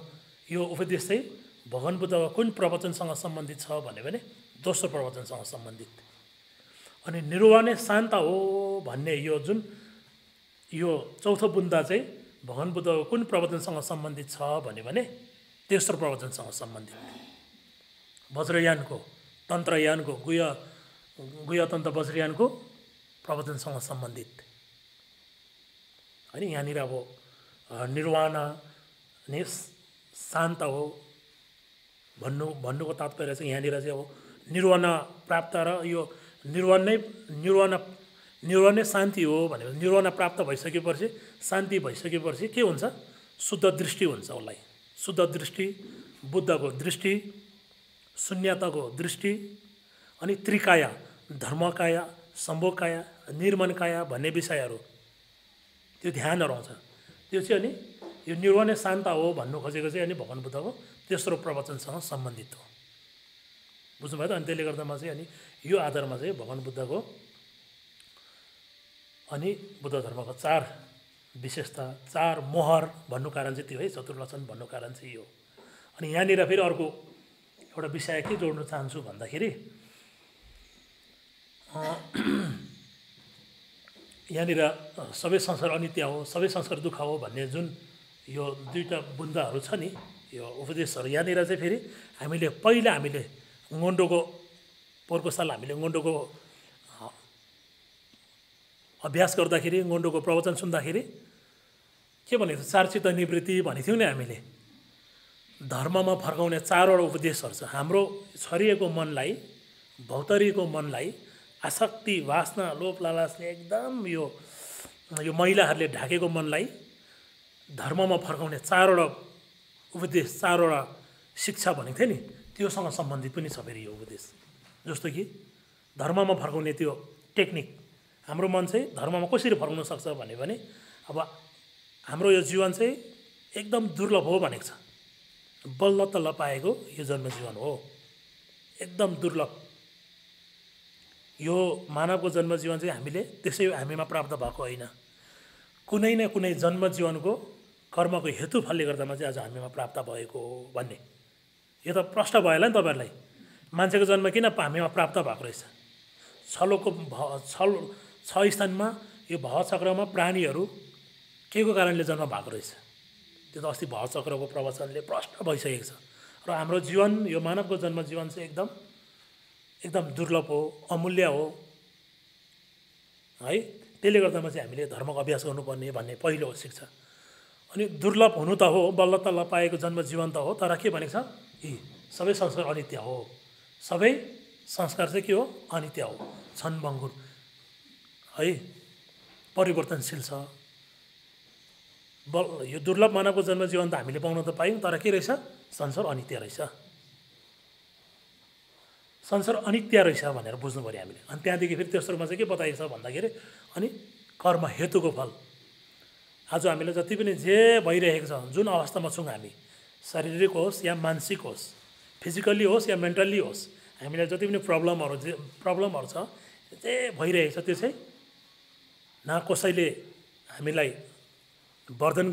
यो उपदेश चाहिँ भगवान बुद्धको कुन प्रवचनसँग सम्बन्धित छ भन्यो भने दोस्रो प्रवचनसँग सम्बन्धित। अनि निर्वाणै शान्त हो भन्ने यो जुन यो चौथो बुन्दा चाहिँ भगवान बुद्धको कुन प्रवचनसँग सम्बन्धित छ भन्यो भने तेस्रो प्रवचनसँग सम्बन्धित। वज्रयानको, तन्त्रयानको, गुह्यतन्त्र वज्रयानको प्रवचनसँग सम्बन्धित। होइन, यहाँनिर अब निर्वाण नै शान्त हो भन्नुको तात्पर्य चाहिँ यहाँनिर चाहिँ अब निर्वाण प्राप्त र यो निर्वाण नै शान्ति हो भनेर निर्वाण प्राप्त भइसकेपछि, शान्ति भइसकेपछि के हुन्छ? शुद्ध दृष्टि हुन्छ उसलाई। शुद्ध दृष्टि, बुद्धको दृष्टि, शून्यताको दृष्टि, अनि त्रिकाया, धर्मकाया, सम्भोगकाया, निर्मनकाया भन्ने विषयहरू, त्यो ध्यानहरू आउँछ। त्यो चाहिँ अनि यो निर्वाण नै शान्त हो भन्नु खोजेको चाहिँ अनि भगवान बुद्धको तेस्रो प्रवचनसँग सम्बन्धित हो। बुझ्नुभयो त? अनि त्यसले गर्दामा चाहिँ अनि यो आधारमा चाहिँ भगवान बुद्धको अनि बुद्ध धर्मको चार विशेषता, चार मोहर भन्नु कारण चाहिँ त्यो है, चतुर्लक्षण भन्नु कारण चाहिँ यो। अनि यहाँनिर फेरि अर्को एउटा विषय के जोड्न चाहन्छु भन्दाखेरि यहाँनिर सबै संसार अनित्य हो, सबै संसार दुःख हो भन्ने जुन यो दुईवटा बुन्दाहरू छ नि, यो उपदेशहरू यहाँनिर चाहिँ फेरि पहिला हामीले गोन्डोको पोहोरको साल हामीले गोन्डोको अभ्यास गर्दाखेरि, गोन्डोको प्रवचन सुन्दाखेरि के भनेको चारचित्त निवृत्ति भनेको थियौँ नि हामीले। धर्ममा फर्काउने चारवटा उपदेशहरू छ। हाम्रो छरिएको मनलाई, भौतरीको मनलाई आसक्ति, वासना, लोभ, लालचले एकदम यो महिलाहरूले ढाकेको मनलाई धर्ममा फर्काउने चारवटा उपदेश, चारवटा शिक्षा भनेको थियो नि, त्योसँग सम्बन्धित पनि छ फेरि यो उपदेश। जस्तो कि धर्ममा फर्काउने त्यो टेक्निक, हाम्रो मन चाहिँ धर्ममा कसरी फर्काउन सक्छ भने अब हाम्रो यो जीवन चाहिँ एकदम दुर्लभ हो भनेको छ। बल्ल तल्ल पाएको यो जन्मजीवन हो, एकदम दुर्लभ। यो मानवको जन्मजीवन चाहिँ हामीमा प्राप्त भएको होइन। कुनै न कुनै जन्मजीवनको कर्मको हेतु फलले गर्दामा चाहिँ आज हामीमा प्राप्त भएको हो भन्ने यो त प्रश्न भयो होला नि तपाईँहरूलाई। मान्छेको जन्म किन हामीमा प्राप्त भएको रहेछ? छ स्थानमा यो भवचक्रमा प्राणीहरू के को कारणले जन्म भएको रहेछ? त्यो त अस्ति भवचक्रको प्रवचनले प्रश्न भइसकेको छ। र हाम्रो जीवन, यो मानवको जन्मजीवन चाहिँ एकदम दुर्लभ हो, अमूल्य हो है। त्यसले गर्दामा चाहिँ हामीले धर्मको अभ्यास गर्नुपर्ने भन्ने पहिलो शिक्षा। अनि दुर्लभ हुनु त हो, बल्ल तल्ल पाएको जन्मजीवन त हो, तर के भनेको छ? सबै संस्कार अनित्य हो। सबै संस्कार चाहिँ के हो? अनित्य हो, क्षणभङ्गुर है, परिवर्तनशील छ। यो दुर्लभ मानवको जन्मजीवन त हामीले पाउन त पायौँ, तर के रहेछ? संसार अनित्य रहेछ। संसार अनित्य रहेछ भनेर बुझ्नु पऱ्यो हामीले। अनि त्यहाँदेखि फेरि तेस्रोमा चाहिँ के बताइएको छ भन्दाखेरि, अनि कर्म हेतुको फल। आज हामीलाई जति पनि जे भइरहेको छ, जुन अवस्थामा छौँ हामी, शारीरिक होस् या मानसिक होस्, फिजिकल्ली होस् या मेन्टल्ली होस्, हामीलाई जति पनि प्रब्लमहरू छ, जे भइरहेको छ त्यो चाहिँ न कसैले हामीलाई वर्धन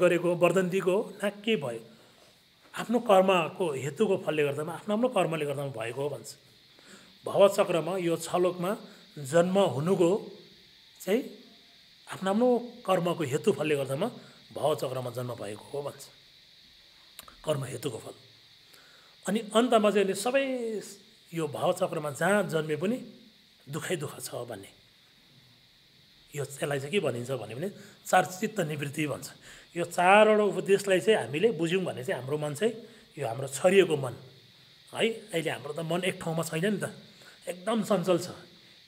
दिएको न के भयो, आफ्नो कर्मको हेतुको फलले गर्दामा, आफ्नो कर्मले गर्दामा भएको हो भन्छ। भवचक्रमा यो छलोकमा जन्म हुनुको चाहिँ आफ्नो कर्मको हेतु फलले गर्दामा भवचक्रमा जन्म भएको हो भन्छ, कर्म हेतुको फल। अनि अन्तमा चाहिँ सबै यो भवचक्रमा जहाँ जन्मे पनि दुःखै दुःख छ भन्ने, यसलाई चाहिँ के भनिन्छ भने चारचित्त निवृत्ति भन्छ। यो चारवटा उपदेशलाई चाहिँ हामीले बुझ्यौँ भने चाहिँ हाम्रो मन चाहिँ यो हाम्रो छरिएको मन है। अहिले हाम्रो त मन एक ठाउँमा छैन नि त, एकदम चञ्चल छ।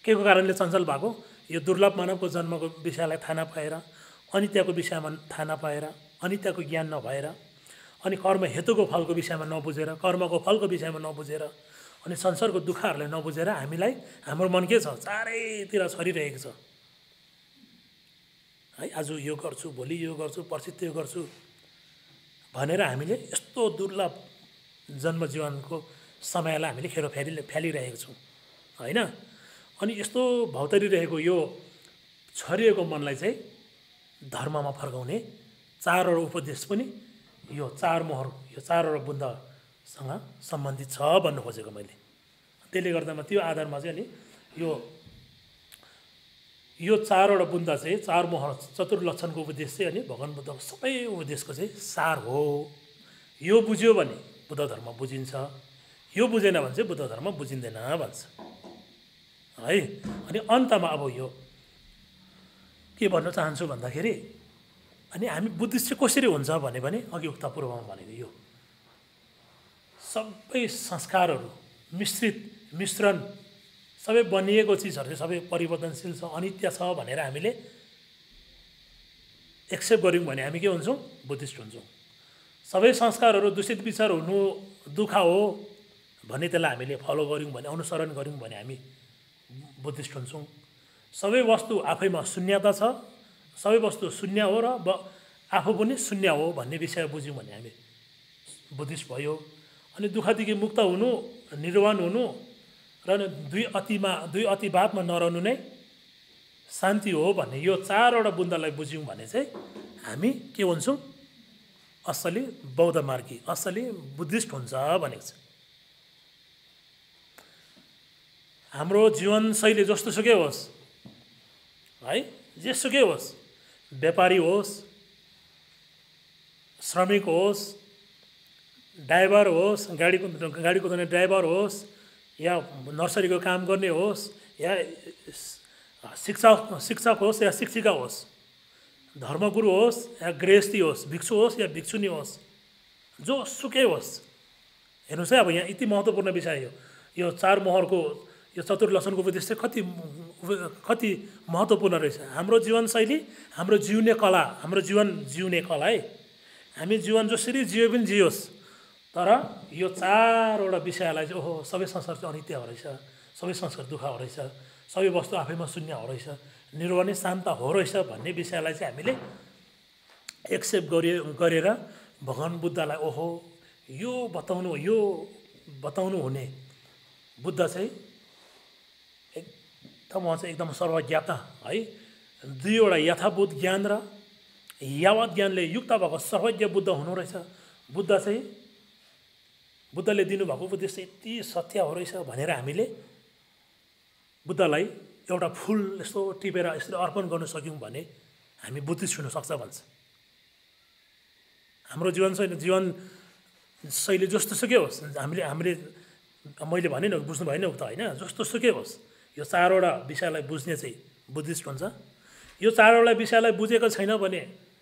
के को कारणले चञ्चल भएको? यो दुर्लभ मानवको जन्मको विषयलाई थाहा नपाएर, अनित्यको विषयमा थाहा नपाएर, अनित्यको ज्ञान नभएर, अनि कर्म हेतुको फलको विषयमा नबुझेर, कर्मको फलको विषयमा नबुझेर, अनि संसारको दुःखहरूलाई नबुझेर हाम्रो मन के छ? चारैतिर छरिरहेको छ है। आज यो गर्छु, भोलि यो गर्छु, पर्सि त्यो गर्छु भनेर हामीले यस्तो दुर्लभ जन्मजीवनको समयलाई हामीले खेरो फ्यालिरहेको छौँ होइन। अनि यस्तो भौतरी रहेको यो छरिएको मनलाई चाहिँ धर्ममा फर्काउने चारवटा उपदेश पनि यो चारमोहर, यो चारवटा बुन्दासँग सम्बन्धित छ भन्नु खोजेको मैले। त्यसले गर्दामा त्यो आधारमा चाहिँ अनि यो चारवटा बुन्दा चाहिँ चारमोहर चतुर्लक्षणको उपदेश चाहिँ अनि भगवान् बुद्धको सबै उपदेशको चाहिँ सार हो। यो बुझ्यो भने बुद्ध धर्म बुझिन्छ, यो बुझेन भने चाहिँ बुद्ध धर्म बुझिँदैन भन्छ है। अनि अन्तमा अब यो के भन्न चाहन्छु भन्दाखेरि, अनि हामी बुद्धिस्ट चाहिँ कसरी हुन्छ भने अघि उक्त पूर्वमा भनेको यो सबै संस्कारहरू मिश्रण सबै बनिएको चिजहरू चाहिँ सबै परिवर्तनशील छ, अनित्य छ भनेर हामीले एक्सेप्ट गऱ्यौँ भने हामी के हुन्छौँ? बुद्धिस्ट हुन्छौँ। सबै संस्कारहरू दूषित विचार हुनु दुःख हो भने त्यसलाई हामीले फलो गऱ्यौँ भने, अनुसरण गऱ्यौँ भने हामी बुद्धिस्ट हुन्छौँ। सबै वस्तु आफैमा शून्यता छ, सबै वस्तु शून्य हो र आफू पनि शून्य हो भन्ने विषय बुझ्यौँ भने हामी बुद्धिस्ट भयो। अनि दुःखदेखि मुक्त हुनु, निर्वाण हुनु र दुई अतिवादमा नरहनु नै शान्ति हो भन्ने यो चारवटा बुन्दालाई बुझ्यौँ भने चाहिँ हामी के हुन्छौँ? असली बौद्ध मार्गी, असली बुद्धिस्ट हुन्छ भनेको छ। हाम्रो जीवनशैली जस्तोसुकै होस् है, जेसुकै होस्, व्यापारी होस्, श्रमिक होस्, ड्राइभर होस्, गाडी कुदाउने ड्राइभर होस्, या नर्सरीको काम गर्ने होस्, या शिक्षक होस् या शिक्षिका होस्, धर्मगुरु होस् या गृहस्थी होस्, भिक्षु होस् या भिक्षुनी होस्, जोसुकै होस्। हेर्नुहोस् है, अब यहाँ यति महत्त्वपूर्ण विषय हो यो चार मोहरको यो चतुर्लक्षणको उपदेश चाहिँ कति महत्त्वपूर्ण रहेछ। हाम्रो जीवनशैली, हाम्रो जिउने कला, हाम्रो जीवन जिउने कला है। हामी जीवन जसरी जियो पनि जियोस्, तर यो चारवटा विषयलाई चाहिँ ओहो सबै संसार चाहिँ अनित्य हो रहेछ, सबै संसार दुःख हो रहेछ, सबै वस्तु आफैमा शून्य हो रहेछ, निर्वाण नै शान्त हो रहेछ भन्ने विषयलाई चाहिँ हामीले एक्सेप्ट गरेर भगवान् बुद्धलाई ओहो यो बताउनु हुने बुद्ध चाहिँ एकदम सर्वज्ञाता है। दुईवटा यथाभूत ज्ञान र यावत ज्ञानले युक्त भएको सर्वज्ञ बुद्ध हुनु रहेछ। बुद्धले दिनुभएको उपदेश चाहिँ यति सत्य हो रहेछ भनेर हामीले बुद्धलाई एउटा फुल यस्तो टिपेर यसरी अर्पण गर्न सक्यौँ भने हामी बुद्धिस्ट हुन सक्छ भन्छ। हाम्रो जीवनशैली जस्तो सुकै होस्, हामीले मैले भने नि बुझ्नु भएन उता होइन, जस्तो सुकै होस् यो चारवटा विषयलाई बुझ्ने चाहिँ बुद्धिस्ट हुन्छ। यो चारवटा विषयलाई बुझेको छैन भने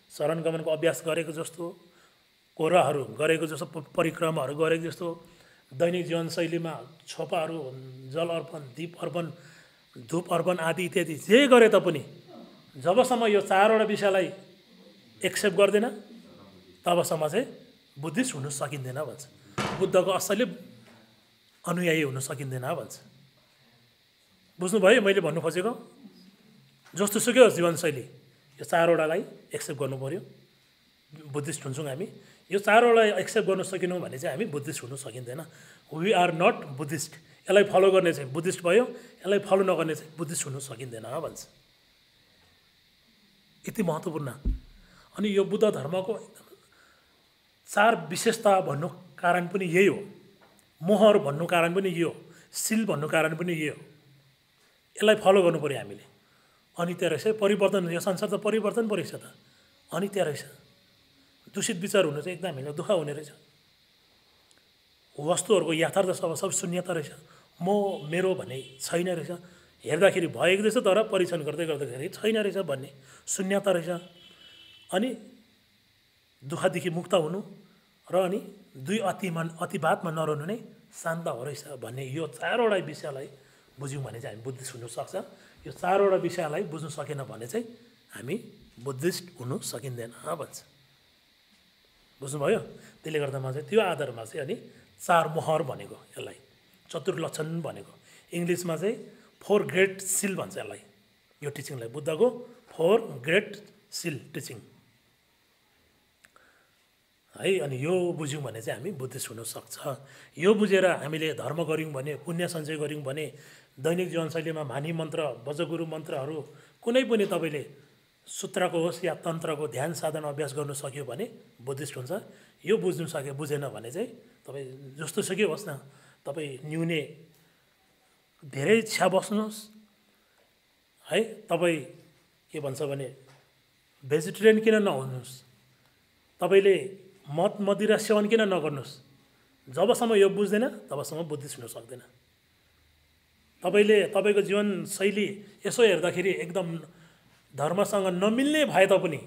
शरण गमनको अभ्यास गरेको जस्तो, कोराहरू गरेको जस्तो, परिक्रमाहरू गरेको जस्तो, दैनिक जीवनशैलीमा छोपाहरू, जल अर्पण, दीप अर्पण, धूप अर्पण आदि इत्यादि जे गरे तापनि जबसम्म यो चारवटा विषयलाई एक्सेप्ट गर्दैन तबसम्म चाहिँ बुद्धिस्ट हुन सकिँदैन भन्छ। बुद्धको असली अनुयायी हुन सकिँदैन भन्छ। बुझ्नुभयो मैले भन्नु खोजेको? जस्तो सुकै होस् जीवनशैली, यो चारवटालाई एक्सेप्ट गर्नु पऱ्यो, बुद्धिस्ट हुन्छौँ हामी। यो चारवटा एक्सेप्ट गर्न सकेनौँ भने चाहिँ हामी बुद्धिस्ट हुन सकिँदैन। We are not Buddhist. यसलाई फलो गर्ने चाहिँ बुद्धिस्ट भयो, यसलाई फलो नगर्ने चाहिँ बुद्धिस्ट हुन सकिँदैन भन्छ। यति महत्त्वपूर्ण। अनि यो बुद्ध धर्मको चार विशेषता भन्नु कारण पनि यही हो, मोहर भन्नु कारण पनि यो, सिल भन्नु कारण पनि यो। यसलाई फलो गर्नु पऱ्यो हामीले। अनित्य रहेछ, परिवर्तन, यो संसार त परिवर्तन पो रहेछ त, अनित्य रहेछ। दूषित विचार हुनु चाहिँ एकदम हामीलाई दुःख हुने रहेछ। वस्तुहरूको यथार्थ सब शून्यता रहेछ, म मेरो भन्ने छैन रहेछ। हेर्दाखेरि भएको रहेछ तर परीक्षण गर्दाखेरि छैन रहेछ भन्ने शून्यता रहेछ। अनि दुःखदेखि मुक्त हुनु र अनि दुई अतिवादमा नरहनु नै शान्त हो रहेछ भन्ने यो चारवटा विषयलाई बुझ्यौँ भने चाहिँ हामी बुद्धिस्ट हुनसक्छ। यो चारवटा विषयलाई बुझ्नु सकेन भने चाहिँ हामी बुद्धिस्ट हुनु सकिँदैन भन्छ। बुझ्नुभयो? त्यसले गर्दामा चाहिँ त्यो आधारमा चाहिँ अनि चार मोहर भनेको, यसलाई चतुर्लक्षण भनेको, इङ्ग्लिसमा चाहिँ 4 ग्रेट सिल भन्छ यसलाई, यो टिचिङलाई, बुद्धको 4 ग्रेट सिल टिचिङ है। अनि यो बुझ्यौँ भने चाहिँ हामी बुद्धिस्ट हुनसक्छ। यो बुझेर हामीले धर्म गऱ्यौँ भने, पुण्य सञ्चय गऱ्यौँ भने, दैनिक जीवनशैलीमा भानी मन्त्र, बजगुरु मन्त्रहरू कुनै पनि तपाईँले सूत्रको होस् या तन्त्रको ध्यान साधना अभ्यास गर्नु सक्यो भने बुद्धिस्ट हुन्छ। यो बुझ्नु बुझेन भने चाहिँ तपाईँ जस्तो सुकै होस् न, तपाईँ न्युने धेरै इच्छा बस्नुहोस् है, तपाईँ के भन्छ भने भेजिटेरियन किन नहुनुहोस्, तपाईँले मद मदिरा सेवन किन नगर्नुहोस्, जबसम्म यो बुझ्दैन तबसम्म बुद्धिस्ट हुन सक्दैन। तपाईँको जीवनशैली यसो हेर्दाखेरि एकदम धर्मसँग नमिल्ने भए तापनि,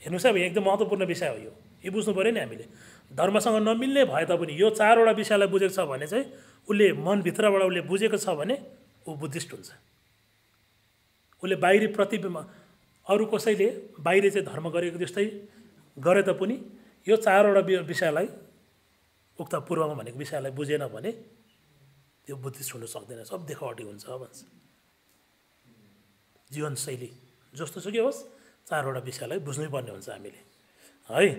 हेर्नुहोस् है, एकदम महत्त्वपूर्ण विषय हो यो बुझ्नु पऱ्यो नि हामीले। धर्मसँग नमिल्ने भए तापनि यो चारवटा विषयलाई बुझेको छ भने चाहिँ उसले मनभित्रबाट उसले बुझेको छ भने ऊ बुद्धिस्ट हुन्छ। उसले बाहिरी प्रतिबिम्ब, अरू कसैले बाहिरी चाहिँ धर्म गरेको जस्तै गरे तापनि यो चारवटा विषयलाई, उक्त पूर्वमा भनेको विषयलाई बुझेन भने त्यो बुद्धिस्ट हुन सक्दैन, सब देखावटी हुन्छ भन्छ। जीवनशैली जस्तो सुकै होस् चारवटा विषयलाई बुझ्नै पर्ने हुन्छ हामीले है।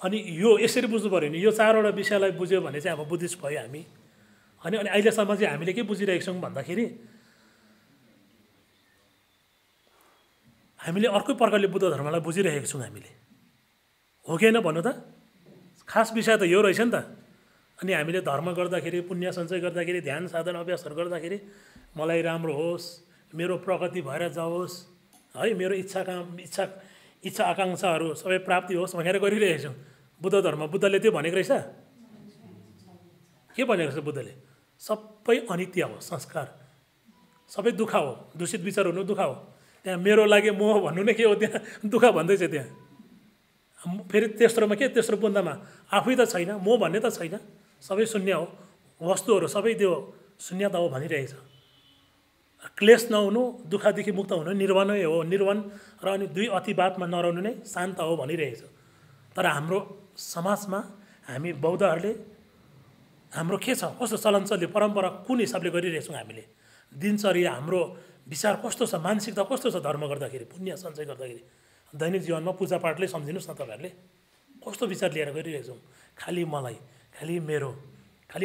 अनि यो यसरी बुझ्नु पऱ्यो नि, यो चारवटा विषयलाई बुझ्यो भने चाहिँ अब बुद्धिस्ट भयो हामी। अनि अहिलेसम्म चाहिँ हामीले के बुझिरहेको छौँ भन्दाखेरि हामीले अर्कै प्रकारले बुद्ध धर्मलाई बुझिरहेको छौँ हामीले, हो कि होइन भन्नु त? खास विषय त यो रहेछ नि त। अनि हामीले धर्म गर्दाखेरि, पुण्य सञ्चय गर्दाखेरि, ध्यान साधना अभ्यासहरू गर्दाखेरि मलाई राम्रो होस्, मेरो प्रगति भएर जाओस् है मेरो इच्छा आकाङ्क्षाहरू सबै प्राप्ति होस् भनेर गरिरहेको छौँ। बुद्ध धर्म बुद्धले त्यो भनेको रहेछ? के भनेको रहेछ बुद्धले? सबै अनित्य हो, संस्कार सबै दुःख हो, दूषित विचार हुनु दुःख हो। त्यहाँ मेरो लागि मोह भन्नु नै के हो? त्यहाँ दुःख भन्दैछ। त्यहाँ फेरि तेस्रोमा के? तेस्रो बुन्दामा आफै त छैन, मोह भन्ने त छैन, सबै शून्य हो, वस्तुहरू सबै त्यो शून्यता हो भनिरहेछ। क्लेश नहुनु, दुःखदेखि मुक्त हुनु निर्वाणै हो, निर्वाण र अनि दुई अतिवादमा नरहनु नै शान्त हो भनिरहेछ। तर हाम्रो समाजमा हामी बौद्धहरूले हाम्रो के छ, कस्तो चलनचल्ती परम्परा कुन हिसाबले गरिरहेछौँ हामीले, दिनचर्या हाम्रो विचार कस्तो छ, मानसिकता कस्तो छ, धर्म गर्दाखेरि पुण्य सञ्चय गर्दाखेरि दैनिक जीवनमा पूजापाठले सम्झिनुहोस् न तपाईँहरूले कस्तो विचार लिएर गरिरहेछौँ। खालि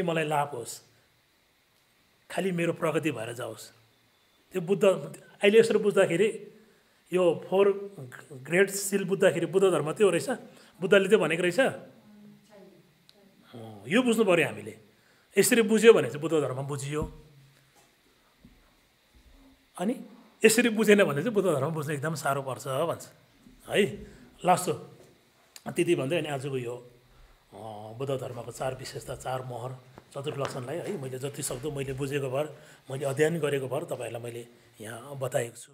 मलाई लाभ होस्, खालि मेरो प्रगति भएर जाओस्। त्यो बुद्ध अहिले यसरी बुझ्दाखेरि यो 4 ग्रेट सिल बुझ्दाखेरि बुद्ध धर्म त्यो रहेछ? बुद्धले त्यो भनेको रहेछ? यो बुझ्नु पऱ्यो हामीले। यसरी बुझ्यो भने चाहिँ बुद्ध धर्म बुझियो, अनि यसरी बुझेन भने चाहिँ बुद्ध धर्म बुझ्नु एकदम साह्रो पर्छ भन्छ है। लास्ट त्यति भन्दै अनि आजको यो बुद्ध धर्मको 4 विशेषता, 4 मोहर, चतुर्लक्षणलाई है मैले जति सक्दो मैले बुझेको भर, मैले अध्ययन गरेको भर तपाईँहरूलाई मैले यहाँ बताएको छु।